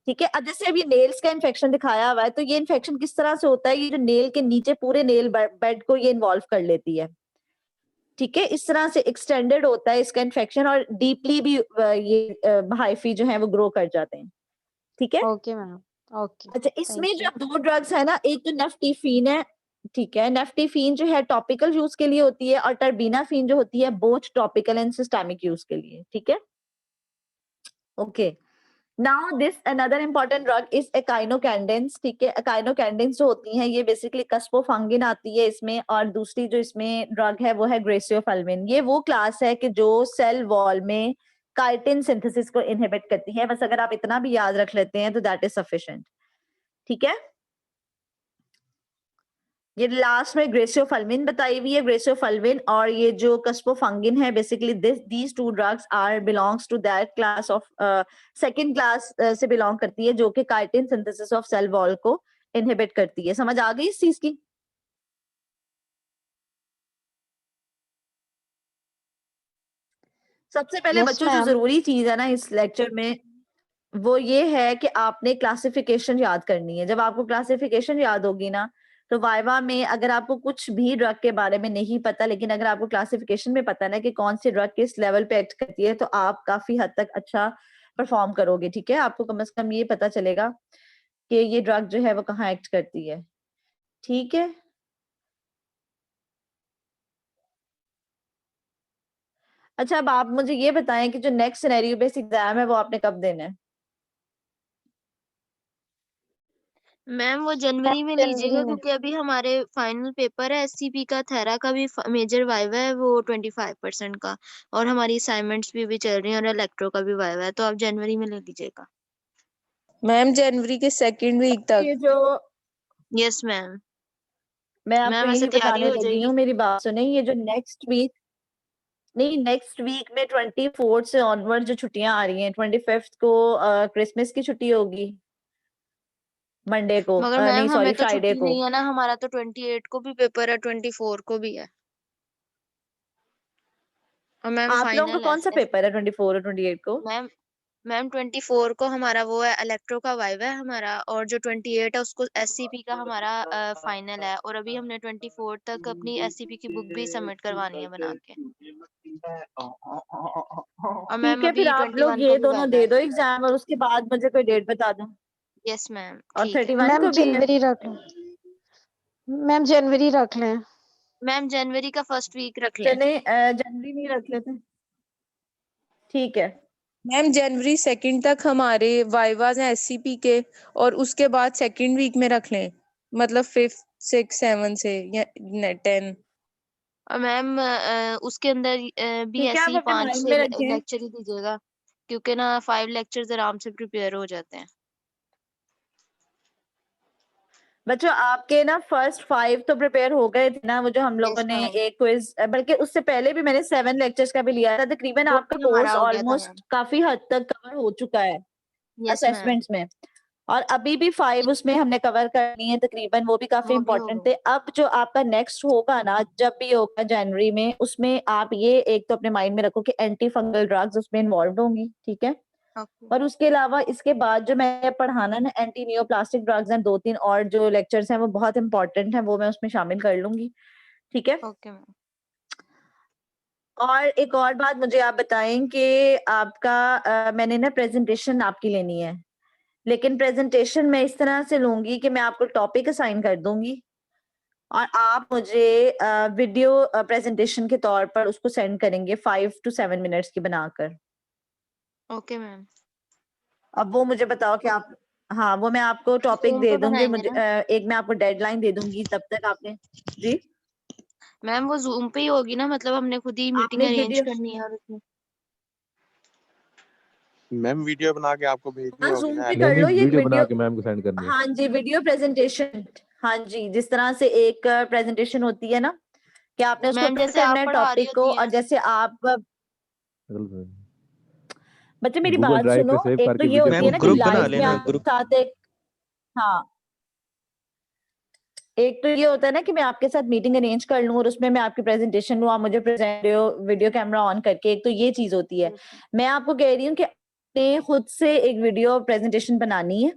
ठीक है। अब जैसे अभी नेल्स का इन्फेक्शन दिखाया हुआ है, तो ये इन्फेक्शन किस तरह से होता है, ये जो नेल के नीचे पूरे नेल बेड को ये इन्वॉल्व कर लेती है, ठीक है। इस तरह से एक्सटेंडेड होता है इसका इन्फेक्शन, और डीपली भी ये हाइफी जो है वो ग्रो कर जाते हैं, ठीक है। Okay ma'am. ओके अच्छा, थैंक इसमें जो यू। अब 2 ड्रग्स है ना, एक तो नेफ्टीफीन है, ठीक है। नेफ्टीफीन जो है टॉपिकल यूज के लिए होती है, और टर्बीनाफीन जो होती है both topical and systemic use के लिए, ठीक है। Okay, now this another important drug is echinocandins, ठीक है। एकाइनोकैंडेंस जो होती हैं ये बेसिकली कस्पोफंगिन आती है इसमें, और दूसरी जो इसमें ड्रग है वो है ग्रेसियोफल्विन। ये वो क्लास है कि जो सेल वॉल में काइटिन सिंथेसिस को इनहिबिट करती है। बस अगर आप इतना भी याद रख लेते हैं तो दैट इज सफिशिएंट, ठीक है। ये लास्ट में ग्रेसियोफल्विन बताई हुई है, ग्रेसियोफल्विन और ये जो कस्पोफंगिन है, basically these 2 drugs are belongs to that class of second class से बिलोंग करती है, जो कि chitin synthesis of cell wall को इनहिबिट करती है। समझ आ गई इस चीज की? सबसे पहले यस बच्चों जो मैम। जरूरी चीज है ना इस लेक्चर में, वो ये है कि आपने क्लासिफिकेशन याद करनी है। जब आपको क्लासिफिकेशन याद होगी ना, तो वाइवा में अगर आपको कुछ भी ड्रग के बारे में नहीं पता, लेकिन अगर आपको क्लासिफिकेशन में पता ना कि कौन सी ड्रग किस लेवल पे एक्ट करती है, तो आप काफी हद तक अच्छा परफॉर्म करोगे, ठीक है। आपको कम से कम ये पता चलेगा कि ये ड्रग जो है वो कहाँ एक्ट करती है, ठीक है। अच्छा, अब आप मुझे ये बताएं कि जो नेक्स्ट सिनेरियो बेस्ड एग्जाम है वो आपने कब देना है? मैम वो जनवरी में लीजिएगा, जनवरी में। क्योंकि अभी हमारे फाइनल पेपर है एससीपी का, थेरा का भी मेजर वाइवा है वो 25% का, और हमारी असाइनमेंट्स भी चल रही हैं, और इलेक्ट्रो का भी वाइवा है, तो आप जनवरी में ले लीजिएगा। मैम जनवरी के सेकंड वीक तक। ये जो यस मैम। मैं आपको मैम वैसे यही तैयारी बताने हो लगी जाएगी। हूँ, मेरी बात सुने। ये जो नेक्स्ट वीक, नहीं नेक्स्ट वीक में 24 से ऑनवर्ड जो छुट्टियां आ रही हैं, 25 को क्रिसमस की छुट्टी होगी, मंडे को, मगर नहीं मैम सॉरी हमें तो फ्राइडे छुट्टी को। नहीं है ना, हमारा तो 28 को भी पेपर है, 24 को भी है, और मैम आप लोगों का फाइनल है। कौन सा पेपर है 24 और 28 को? मैम 24 को हमारा वो है इलेक्ट्रो का वाइवा है हमारा, और जो 28 है उसको एससीपी का हमारा फाइनल है, और अभी हमने 24 तक अपनी एससीपी की बुक भी सबमिट करवानी है बना के, और ठीक मैम है, फिर अभी आप लोग 21 को ये भी दोनों वाइवा दे है। दो एग्जाम, और उसके बाद मुझे कोई डेट बता दो। यस मैम और ठीक है। 31 मैम को भी है? जनवरी रख लें। मैम जनवरी रख लें। मैम जनवरी का फर्स्ट वीक रख लें। चले जनवरी में ही रख लेते हैं, ठीक है। मैम जनवरी सेकंड तक हमारे वाइवाज हैं एससीपी के, और उसके बाद सेकंड वीक में रख लें, मतलब 5th 6th 7 से या 10। और मैम उसके अंदर भी ठीक है, ऐसे आप ही अपने 5 माइंड से में रखें। लेक्चर ही दीजिएगा, क्योंकि ना 5 लेक्चर्स आराम से प्रिपेयर हो जाते हैं। बच्चों आपके ना फर्स्ट 5 तो प्रिपेयर हो गए थे ना, वो जो हम लोगों यस ने मैम, एक क्विज, बल्कि उससे पहले भी मैंने 7 लेक्चर्स का भी लिया था। तकरीबन वो आपका भी हमारा कोर्स हो गया था मैम। ऑलमोस्ट काफी हद तक कवर हो चुका है यस मैम, असेसमेंट्स में, और अभी भी 5 उसमें हमने कवर करनी है तकरीबन, वो भी काफी वो भी हो इंपॉर्टेंट गया। थे। अब जो आपका नेक्स्ट होगा ना, जब भी होगा जनवरी में, उसमें आप ये एक तो अपने माइंड में रखो कि एंटी फंगल ड्रग्स उसमें इन्वॉल्व होंगी, ठीक है। ओके और उसके अलावा इसके बाद जो मैं पढ़ाना ना, एंटी नियोप्लास्टिक ड्रग्स हैं, 2-3 और जो लेक्चर्स हैं वो बहुत इंपॉर्टेंट हैं, वो मैं उसमें शामिल कर लूंगी, ठीक है। Okay ma'am. और एक और बात मुझे आप बताएं कि आपका मैंने ना प्रेजेंटेशन आपकी लेनी है, लेकिन प्रेजेंटेशन मैं इस तरह से लूंगी कि मैं आपको टॉपिक असाइन कर दूंगी, और आप मुझे वीडियो प्रेजेंटेशन के तौर पर उसको सेंड करेंगे 5 to 7 मिनट्स की बनाकर। Okay ma'am. अब वो मुझे बताओ कि आप, हाँ वो मैं आपको टॉपिक Zoom दे पे दूंगी, बनाएंगे मुझे ना एक मैं आपको डेडलाइन दे दूंगी, तब तक आपने, जी मैम, वो जूम पे ही होगी ना, मतलब हमने खुद ही मीटिंग आपने अरेंज वीडियो, करनी है, और उसमें मैम वीडियो बना के आपको भेजनी हाँ होगी जूम ना पे edit कर नहीं लो नहीं ये वीडियो बना वीडियो, के मैम को सेंड करनी है। हाँ जी वीडियो प्रेजेंटेशन, हाँ जी, जिस तरह से एक प्रेजेंटेशन होती है ना कि आपने उसको मैम कवर जैसे आप करना है पढ़ा रही टॉपिक को, होती और हैं। जैसे आप बच्चे मेरी Google बात Drive पे सुनो, सेव एक तो करके ये होती वीडियो है मैम ना कि ग्रुप बना लाइव में लेना आपके ग्रुप। साथ हाँ, एक तो ये होता है ना कि मैं आपके साथ मीटिंग अरेंज कर लूं और उसमें मैं आपकी प्रेजेंटेशन लूं, आप मुझे प्रेजेंट हो वीडियो कैमरा ऑन करके, एक तो ये चीज होती है। मैं आपको कह रही हूँ कि आपने खुद से एक वीडियो प्रेजेंटेशन बनानी है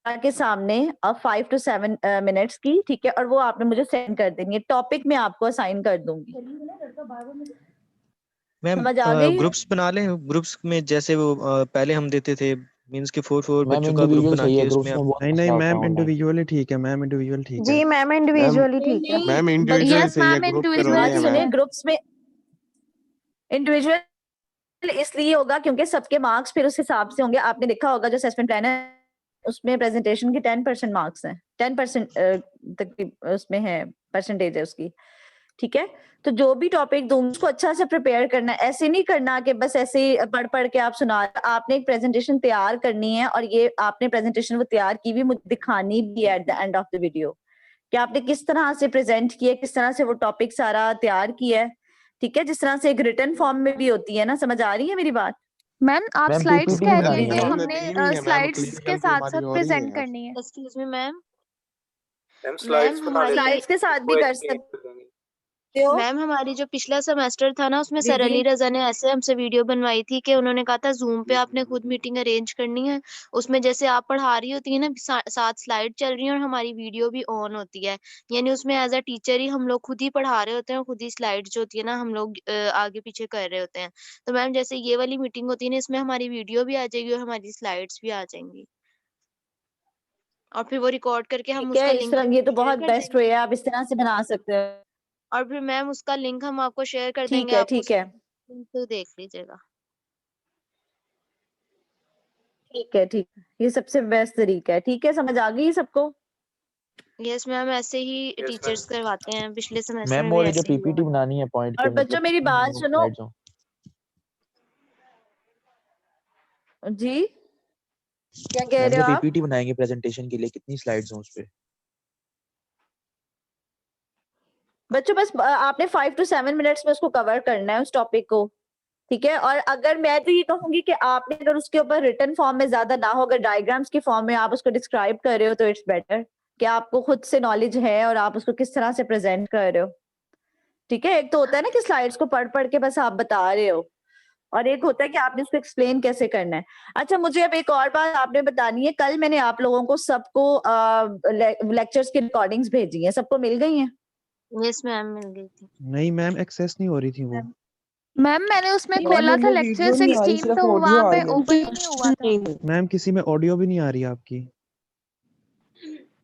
के सामने 5 to 7 मिनट्स की, ठीक है, और वो आपने मुझे सेंड कर देनी है। टॉपिक मैं आपको असाइन कर दूंगी। मैम समझ आ गई? ग्रुप्स बना लें, ग्रुप्स में जैसे वो पहले हम देते थे, मींस के 4 मैम बच्चों का ग्रुप इंडिविजुअल बना चाहिए, के ग्रुप्स उसमें में बहुत नहीं मसला नहीं होता है मैम ऑनलाइन। इंडिविजुअली ठीक है, मैम इंडिविजुअल ठीक है। जी मैम इंडिविजुअली ठीक है। मैम इंडिविजुअली Yes, चाहिए, ma'am, ग्रुप individual करवाए बात हैं चाहिए। सुनिए, मैम। ग्रुप्स में इंडिविजुअल इसलिए होगा क्योंकि सबके मार्क्स फिर उस हिसाब से होंगे। आपने देखा होगा जो असेसमेंट प्लान है उसमें प्रेजेंटेशन के 10% मार्क्स हैं, 10% तक की उसमें है, परसेंटेज है उसकी, ठीक है। तो जो भी टॉपिक दूंगी उसको अच्छा से प्रिपेयर करना है, ऐसे नहीं करना कि बस ऐसे ही पढ़ पढ़ के आप सुना। आपने एक प्रेजेंटेशन तैयार करनी है और ये आपने प्रेजेंटेशन वो तैयार की भी मुझे दिखानी भी है at the end of the video कि आपने किस तरह से प्रेजेंट किया, किस तरह से वो टॉपिक सारा तैयार किया है, ठीक है। जिस तरह से एक रिटन फॉर्म में भी होती है ना, समझ आ रही है मेरी बात? मैम आप मैम स्लाइड्स पीपीटी कह भी रही बनानी हैं है कि मैम। हमने हमने दी हुई है मैम, स्लाइड्स के क्लिनिकल की साथ हमारी साथ हो रही प्रेजेंट है। करनी है। Excuse me ma'am. Slides ma'am बना हमारी लेते हैं, स्लाइड्स के साथ उसको भी कर एडिटिंग सकते कर देंगे। हो। मैम हमारी जो पिछला सेमेस्टर था ना उसमें जी सर जी, अली रजा ने ऐसे हमसे वीडियो बनवाई थी कि उन्होंने कहा था जूम पे जी आपने खुद मीटिंग अरेंज करनी है। उसमें जैसे आप पढ़ा रही होती है ना, साथ स्लाइड चल रही है और हमारी वीडियो भी ऑन होती है, यानी उसमें एज अ टीचर ही हम लोग खुद ही पढ़ा रहे होते हैं और खुद ही स्लाइड जो होती है ना हम लोग आगे पीछे कर रहे होते हैं। तो मैम जैसे ये वाली मीटिंग होती है ना, इसमें हमारी वीडियो भी आ जाएगी और हमारी स्लाइड्स भी आ जाएंगी और फिर वो रिकॉर्ड करके हम ठीक उसका है। इस लिंक तरह ये तो शेयर बहुत कर बेस्ट देंगे वे है, आप इस तरह से बना सकते हो। और फिर मैम उसका लिंक हम आपको शेयर कर ठीक देंगे, है, आप ठीक उस है, लिंक से देख लीजिएगा। ठीक है, ठीक है, ये सबसे बेस्ट तरीका है। ठीक है, समझ आ गई सबको? यस मैम, ऐसे ही यस टीचर्स मैम। करवाते हैं, पिछले सेमेस्टर मैम में भी और ये जो ऐसे ही हुआ। पीपीटी बनानी है पॉइंट और के बच्चों मतलब मेरी कितनी बात सुनो स्लाइड्स हो? जी, क्या कह मैम रहे जो हो आप? पीपीटी बनाएंगे प्रेजेंटेशन के लिए कितनी स्लाइड्स हो उस पे? बच्चों बस आपने 5 to 7 मिनट्स में उसको कवर करना है उस टॉपिक को, ठीक है। और अगर मैं तो ये कहूंगी कि आपने अगर उसके ऊपर रिटन फॉर्म में ज्यादा ना हो, अगर डायग्राम्स के फॉर्म में आप उसको डिस्क्राइब कर रहे हो तो इट्स बेटर कि आपको खुद से नॉलेज है और आप उसको किस तरह से प्रेजेंट कर रहे हो, ठीक है। एक तो होता है ना कि स्लाइड्स को पढ़ पढ़ के बस आप बता रहे हो, और एक होता है कि आपने उसको एक्सप्लेन कैसे करना है। अच्छा, मुझे अब एक और बात आपने बतानी है। कल मैंने आप लोगों को सबको लेक्चर्स की रिकॉर्डिंग्स भेजी हैं, सबको मिल गई हैं? यस मैम, मिल गई थी। नहीं मैम, एक्सेस नहीं हो रही थी वो। मैम मैंने उसमें मैम खोला था उनमें लेक्चर वीडियो नहीं आ रही, 16 सिर्फ तो वो ऑडियो वहां आ पे रही है। ओपन ही नहीं हुआ था। मैम किसी में ऑडियो भी नहीं आ रही है आपकी।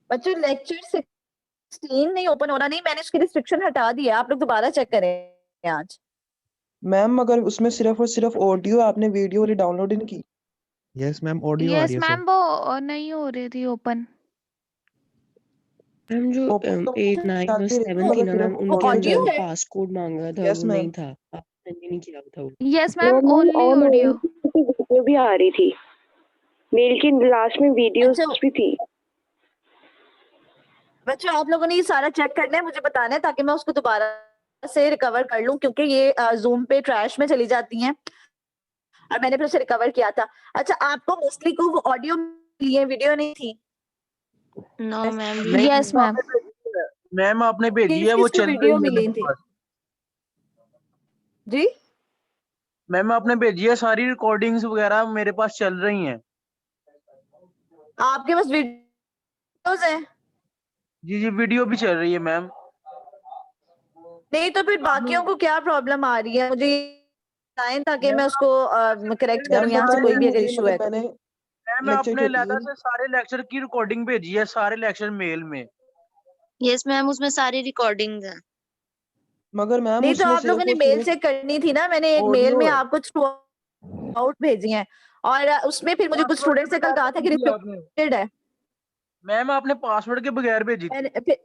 बच्चों लेक्चर 16 नहीं ओपन हो रहा, नहीं मैंने उसकी रिस्ट्रिक्शन हटा दी है, आप लोग दोबारा चेक करें आज। मैम अगर उसमें सिर्फ और सिर्फ ऑडियो, आपने वीडियो वाली डाउनलोड ही नहीं की। यस मैम, ऑडियो आ यस रही है मैम सब। वो नहीं हो रही थी ओपन। मैम जो ओपन तो 8, 9 और चलती रही 7 थी मगर ना सिर्फ मैम, वो उनके ऑडियो। ऑडियो अंदर है? पासकोड मांगा था, यस वो नहीं मैम। था, आपने नहीं किया था वो। Yes ma'am only audio. Video भी आ रही थी, मेल की लास्ट में वीडियोस अच्छा भी थी। बच्चों, आप लोगों ने ये सारा चेक करना है, मुझे बताना है ताकि मैं उसको दोबारा से रिकवर कर लूं, क्योंकि ये जूम पे ट्रैश में चली जाती हैं और मैंने फिर उसे रिकवर किया था। अच्छा, आपको मोस्टली को वो ऑडियो मिली है, वीडियो नहीं थी? नो मैम, नहीं वीडियो यस मैम। मैम आपने भेजी है, वो किसको चल रही वीडियो है मिली मेरे थी? पास। जी, मैम आपने भेजी है, सारी रिकॉर्डिंग्स वगैरह मेरे पास चल रही हैं। आपके पास वीडियोस हैं? जी जी, वीडियो भी चल रही है मैम। नहीं तो फिर बाकियों को क्या प्रॉब्लम आ रही है, मुझे बताएं ताकि मैं उसको करेक्ट मैम करूं यहाँ से, पता कोई नहीं भी अगर मुझे, इशू है मतलब तो। मैंने मैम लेक्चर आपने के लैदा 3 से सारे लेक्चर की रिकॉर्डिंग भेजी है, सारे लेक्चर मेल में। यस मैम, उसमें सारी रिकॉर्डिंग्स हैं। मगर मैम नहीं तो उसमें आप लोगों सिर्फ ने और मेल सिर्फ चेक करनी थी ना, मैंने एक मेल ऑडियो में है। आपको थ्रू आउट भेजी हैं और उसमें फिर मुझे कुछ पासवर्ड के स्टूडेंट से कल बगैर कहा था कि भेजी है आपने। रिस्ट्रिक्टेड है। मैम आपने पासवर्ड के बगैर भेजी थी। फिर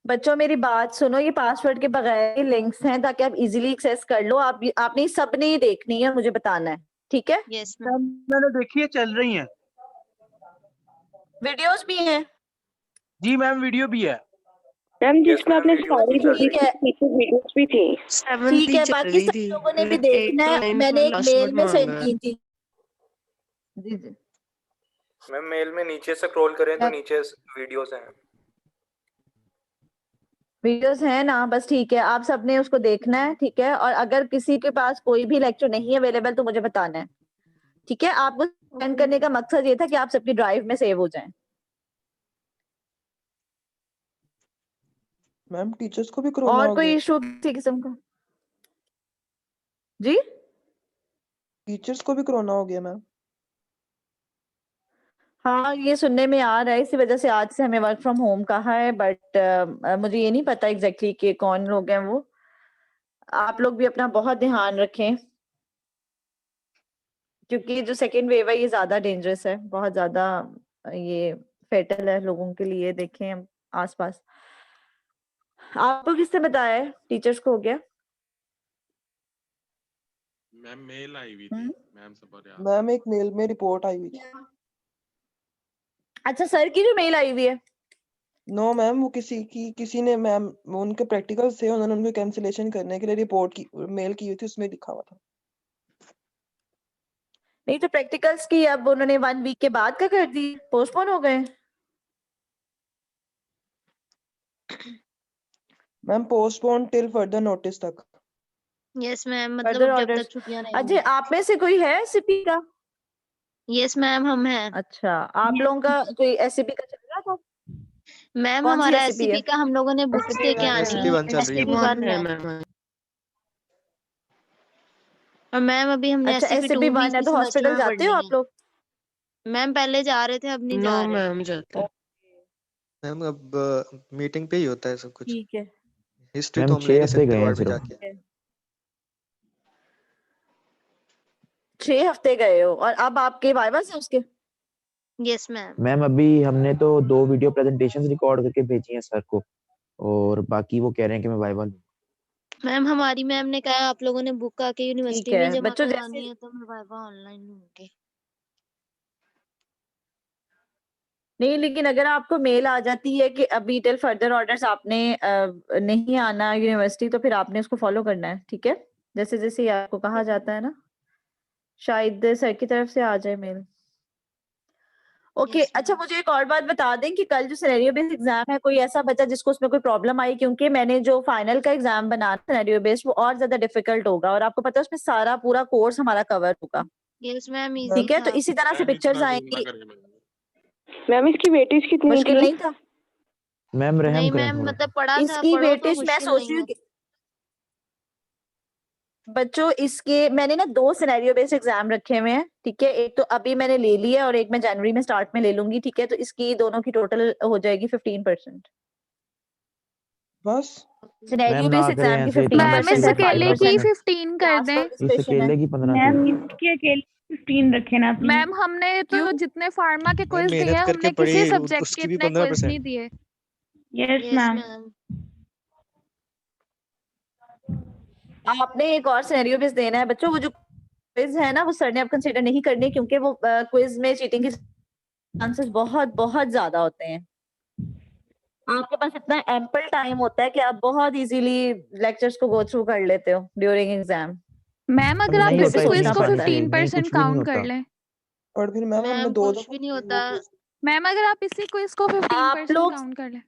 बच्चों मेरी बात सुनो, ये पासवर्ड के बगैर लिंक्स हैं ताकि आप इजीली एक्सेस कर लो। आपने सब नहीं देखनी है, मुझे बताना है, ठीक है। Yes ma'am. मैंने देखी है, चल रही हैं। वीडियोस भी हैं? जी मैम, वीडियो भी है। मैम जिसमें आपने सारी ठीक है वीडियोस भी थी। ठीक है, बाकी सब लोगों ने भी देखना है। मैंने एक मेल में सेंड की थी। जी जी मैम मेल में नीचे से स्क्रॉल करें तो नीचे वीडियोस हैं। वीडियोस हैं ना, बस ठीक है, आप सबने उसको देखना है, ठीक है। और अगर किसी के पास कोई भी लेक्चर नहीं है अवेलेबल तो मुझे बताना है, ठीक है। आपको सेंड करने का मकसद ये था कि आप सबकी ड्राइव में सेव हो जाएं। मैम टीचर्स को भी कोरोना और हो कोई गया? इशू किसी किस्म का? जी टीचर्स को भी कोरोना हो गया मैम? हाँ, ये सुनने में आ रहा है, इसी वजह से आज से हमें वर्क फ्रॉम होम कहा है, बट मुझे ये नहीं पता एग्जैक्टली कि कौन लोग हैं वो। आप लोग भी अपना बहुत ध्यान रखें, क्योंकि जो सेकेंड वेव है ये ज्यादा डेंजरस है, बहुत ज्यादा ये फेटल है लोगों के लिए। देखें आसपास। आपको किसने बताया है टीचर्स को हो गया? मैम मेल आई हुई थी मैम से बोले आप। मैम एक मेल में रिपोर्ट आई हुई थी। अच्छा, सर की जो मेल आई हुई है? नो मैम, वो किसी ने मैम, उनके प्रैक्टिकल्स थे, उन्होंने उनको कैंसिलेशन करने के लिए रिपोर्ट की मेल की हुई थी, उसमें लिखा हुआ था। नहीं तो प्रैक्टिकल्स की अब उन्होंने 1 वीक के बाद का कर दी, पोस्टपोन हो गए। Ma'am postpone till further notice तक। यस मैम, फर्दर मतलब जब ऑर्डर्स। तक छुट्टियां नहीं अजय, होंगी। आप में से कोई है एससीपी का? यस मैम, हम हैं। अच्छा, आप लोगों का कोई एससीपी का चल रहा था? मैम कौन सी हमारा एससीपी एससीपी है? का हम लोगों ने बुक्स दे के आनी SCP 1 चल रही है। एससीपी 1 है। और मैम अभी हमने अच्छा, एससीपी 2 एससीपी भी 1 है इसी तो सेमेस्टर हॉस्पिटल में जाते हो पढ़नी आप है। लोग? मैम पहले जा रहे थे, अब नहीं जा रहे। मैम जाते हैं। मैम अब मीटिंग पे ही होता है सब कुछ। ठीक है। हिस्ट्री मैम तो हम 6 ले नहीं हफ्ते सकते गए हैं वार्ड में सिर्फ। जाके। 6 हफ्ते गए हो और अब आपके वाइवास है उसके? Yes ma'am. मैम अभी हमने तो 2 वीडियो प्रेजेंटेशंस रिकॉर्ड करके भेजी हैं सर को, और बाकी वो कह रहे हैं कि मैं वाइवा लूं। मैम हमारी मैम ने कहा आप लोगों ने बुक आके ठीक यूनिवर्सिटी में है जमा बच्चों, करवानी जैसे है, तो मैं वाइवा ऑनलाइन लूंगी। नहीं, लेकिन अगर आपको मेल आ जाती है कि अभी टिल फर्दर ऑर्डर्स आपने नहीं आना यूनिवर्सिटी, तो फिर आपने उसको फॉलो करना है, ठीक है। जैसे जैसे ये आपको कहा जाता है ना, शायद सर की तरफ से आ जाए मेल। ओके, अच्छा मुझे एक और बात बता दें कि कल जो सिनेरियो बेस्ड एग्जाम है, कोई ऐसा बच्चा जिसको उसमें कोई प्रॉब्लम आई? क्योंकि मैंने जो फाइनल का एग्जाम बनाना सिनेरियो बेस्ड, वो और ज्यादा डिफिकल्ट होगा, और आपको पता है उसमें सारा पूरा कोर्स हमारा कवर होगा, यस मैम, इजी ठीक है। था। तो इसी तरह से पिक्चर्स आएंगी। मैम इसकी वेटेज कितनी मुश्किल थी? नहीं था मैम रहम नहीं करें मैम, थोड़ा। मतलब पढ़ा था, इसकी पढ़ो तो वेटेज। मैं मुश्किल सोच नहीं रही हूँ है। कि बच्चों, इसके मैंने ना 2 सिनेरियो बेस्ड एग्जाम रखे हुए हैं, ठीक है। एक तो अभी मैंने ले लिया और एक मैं जनवरी में स्टार्ट में ले लूंगी, ठीक है। तो इसकी दोनों की टोटल हो जाएगी 15%। बस सिनेरियो मैम ना बेस्ड करें एग्जाम की ऐसे, इतना 15% मैम इस है, मुश्किल अकेले की 5% 15 कर क्लास दें। इस पार्टिसिपेशन है। अकेले की 15 मैम की। इसके अकेले 15 रखे ना प्लीज। मैम हमने तो क्यों? जितने फार्मा के मैम क्विज दिए मेहनत हैं, करके हमने किसी पढ़ी सब्जेक्ट के उसकी भी इतने क्विज 15%। नहीं दिए। Yes yes ma'am. मैम। आपने एक और सिनेरियो बेस्ड देना है बच्चों। वो जो क्विज है ना, वो सर ने अब कंसीडर नहीं करने, क्योंकि वो क्विज में चीटिंग के चांसेस बहुत बहुत ज्यादा होते हैं। आपके पास इतना एम्पल टाइम होता है कि आप बहुत इजीली लेक्चर्स को गो थ्रू कर लेते हो ड्यूरिंग एग्जाम। मैम अगर आप नहीं इसी होता क्विज इतनी को आसानी से, नहीं 15% कुछ भी नहीं काउंट कर होता। लें। और फिर मैम हमने मैम 2 कुछ दफा भी नहीं वो होता। quiz- मैम अगर आप इसी क्विज को आप 15% लोग काउंट कर लें।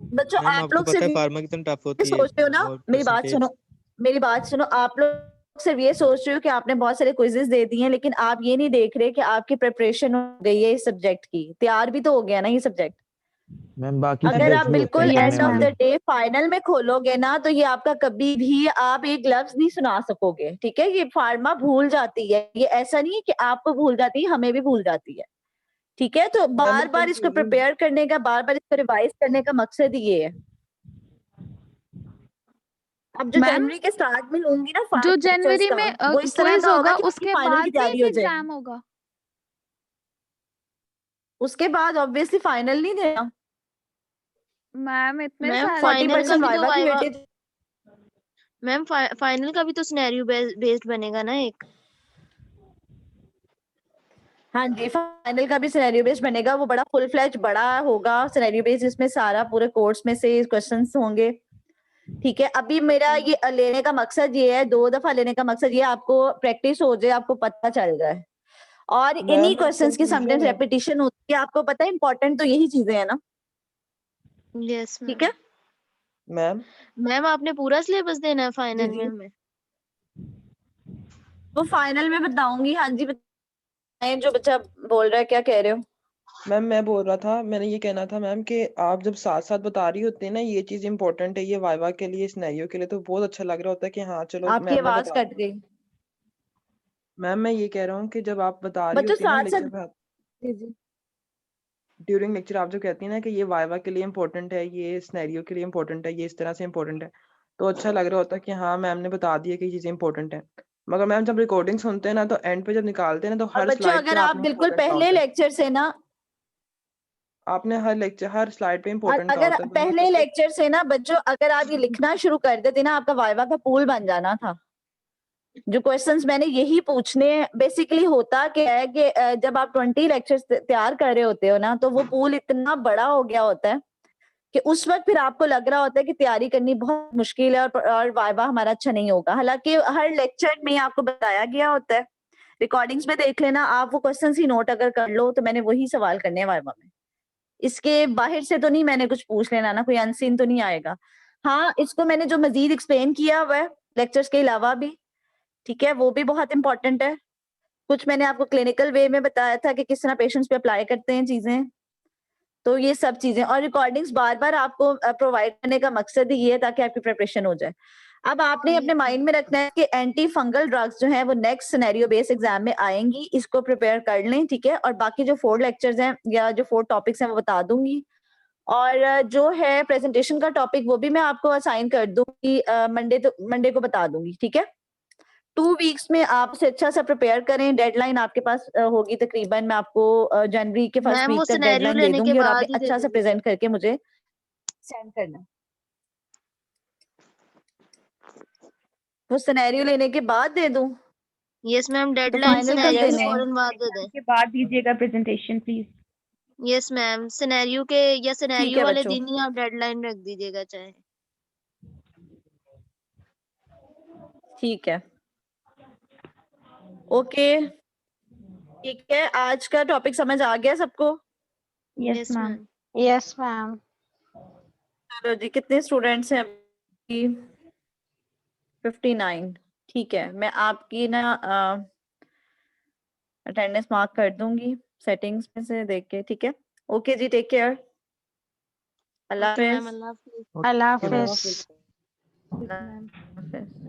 बच्चों, मैम आप आपको लोग पता सिर्फ है फार्मा कितना टफ ये होती है सोचते हो ना, और मेरी बात परसेंटेज। सुनो, मेरी बात सुनो। आप लोग सिर्फ ये सोच रहे हो कि आपने बहुत सारे क्विजेस दे दिए हैं, लेकिन आप ये नहीं देख रहे कि आपकी प्रिपरेशन हो गई है इस सब्जेक्ट की, तैयार भी तो हो गया ना ये सब्जेक्ट। मैम बाकी अगर सब्जेक्ट्स आप भी होते हैं बिल्कुल करने एंड ऑफ वाले। द डे फाइनल में खोलोगे ना, तो ये आपका कभी भी आप एक लफ्ज नहीं सुना सकोगे, ठीक है। ये फार्मा भूल जाती है, ये ऐसा नहीं है कि आपको भूल जाती है, हमें भी भूल जाती है, ठीक है। तो बार बार इसको प्रिपेयर करने का, बार बार इसको रिवाइज करने का मकसद ये है। अब जो मैम जनवरी के स्टार्ट में लूंगी ना जो 5 लेक्चर्स जनवरी का, में वो इस तरह क्विज का होगा होगा, कि आपकी उसके फाइनल की बाद में तैयारी एक हो जाएगी। एग्जाम होगा। उसके बाद ऑब्वियसली फाइनल नहीं देना। मैम इतने मैम सारे 40% वाइवा की वाइवा वेटेज। मैम फाइनल का भी तो सिनेरियो बेस्ड बनेगा ना एक। हाँ जी, फाइनल का भी सिनेरियो बेस्ड बनेगा, वो बड़ा फुल फ्लैज बड़ा होगा सिनेरियो बेस्ड, जिसमें सारा पूरे कोर्स में से क्वेश्चंस होंगे। ठीक है, अभी मेरा ये लेने का मकसद ये है, 2 दफा लेने का मकसद ये आपको प्रैक्टिस हो जाए, आपको पता चल जाए, और इन्हीं मैम एक क्वेश्चंस की कंफ्यूजन समटाइम्स है रेपिटेशन होती है। आपको पता है इंपॉर्टेंट तो यही चीजें हैं ना। यस ठीक है मैम। मैम आपने पूरा सिलेबस देना है जी फाइनल में जी, हमें? वो फाइनल में बताऊंगी। हाँ जी बताएं, जो बच्चा बोल रहा है, क्या कह रहे हो? मैम मैं बोल रहा था, मैंने ये कहना था मैम कि आप जब साथ साथ बता रही होते हैं ना, ये चीज इंपॉर्टेंट है, ये वाइवा के लिए, सिनेरियो के लिए, तो बहुत अच्छा लग रहा होता है कि हाँ चलो आपकी मैम ने आवाज बता कट गई। मैम मैं ये कह रहा हूँ कि जब आप बता रही बच्चों होती है ना साथ लेक्चर साथ में, जी जी, ड्यूरिंग लेक्चर आप जो कहती है ना कि ये वाइवा के लिए इंपॉर्टेंट है, ये सिनेरियो के लिए इंपॉर्टेंट है, ये इस तरह से इंपॉर्टेंट है, तो अच्छा लग रहा होता है कि हाँ मैम ने बता दिया कि ये चीजें इंपॉर्टेंट है। मगर मैम जब रिकॉर्डिंग सुनते हैं ना, तो एंड पे जब निकालते हैं ना, तो और हर बच्चों स्लाइड पे अगर आप आपने बिल्कुल इंपॉर्टेंट कहा पहले होता है, लेक्चर से ना, आपने हर लेक्चर हर स्लाइड पे और इंपॉर्टेंट कहा अगर होता है, तो मैं पहले सोचा लेक्चर से ना बच्चों, अगर आप ये लिखना शुरू कर देते ना, आपका वाइवा का पूल बन जाना था। जो क्वेश्चंस मैंने यही पूछने, बेसिकली होता क्या है कि जब आप 20 लेक्चर्स तैयार कर रहे होते हो ना, तो वो पूल इतना बड़ा हो गया होता है कि उस वक्त फिर आपको लग रहा होता है कि तैयारी करनी बहुत मुश्किल है, और वाइवा हमारा अच्छा नहीं होगा। हालांकि हर लेक्चर में आपको बताया गया होता है, रिकॉर्डिंग्स में देख लेना आप, वो क्वेश्चंस ही नोट अगर कर लो तो मैंने वही सवाल करने हैं वाइवा में। इसके बाहर से तो नहीं मैंने कुछ पूछ लेना ना, कोई अनसीन तो नहीं आएगा। हाँ, इसको मैंने जो मजीद एक्सप्लेन किया हुआ है लेक्चर्स के अलावा भी, ठीक है, वो भी बहुत इंपॉर्टेंट है। कुछ मैंने आपको क्लिनिकल वे में बताया था कि किस तरह पेशेंट्स पे अप्लाई करते हैं चीजें, तो ये सब चीजें, और रिकॉर्डिंग्स बार बार आपको प्रोवाइड करने का मकसद ही ये है ताकि आपकी प्रिपरेशन हो जाए। अब आपने अपने माइंड में रखना है कि एंटी फंगल ड्रग्स जो है वो नेक्स्ट सिनेरियो बेस्ड एग्जाम में आएंगी, इसको प्रिपेयर कर लें। ठीक है, और बाकी जो 4 लेक्चर्स हैं या जो 4 टॉपिक्स हैं वो बता दूंगी, और जो है प्रेजेंटेशन का टॉपिक वो भी मैं आपको असाइन कर दूंगी, मंडे को बता दूंगी। ठीक है, 2 वीक्स में आप उसे अच्छा सा प्रिपेयर करें। डेडलाइन आपके पास होगी तकरीबन, मैं आपको जनवरी के फर्स्ट मैम वो वीक तक सिनेरियो डेडलाइन दे लेने के दूंगी, और बाद आपने ही दे अच्छा सा दीजिएगा। प्रेजेंट करके मुझे सेंड करना। वो सिनेरियो लेने के बाद दे दूं यस मैम, तो डेडलाइन फाइनल कब सिनेरियो के देने हैं? फौरन बाद दे दें। के बाद दीजिएगा presentation please. Yes ma'am, scenario के या ठीक सिनेरियो है वाले बच्चों, दिन ही आप डेडलाइन रख दीजिएगा चाहे। ठीक है, ओके, ठीक है। आज का टॉपिक समझ आ गया सबको? Yes ma'am. Yes ma'am. चलो जी, कितने स्टूडेंट्स हैं अभी? 59। ठीक है, मैं आपकी ना अटेंडेंस मार्क कर दूंगी सेटिंग्स में से देख के। ठीक है, ओके जी, टेक केयर, अल्लाह ओके मैम, हाफिज। अल्लाह हाफिज। अल्लाह मैम। हाफिज। अल्लाह हाफिज।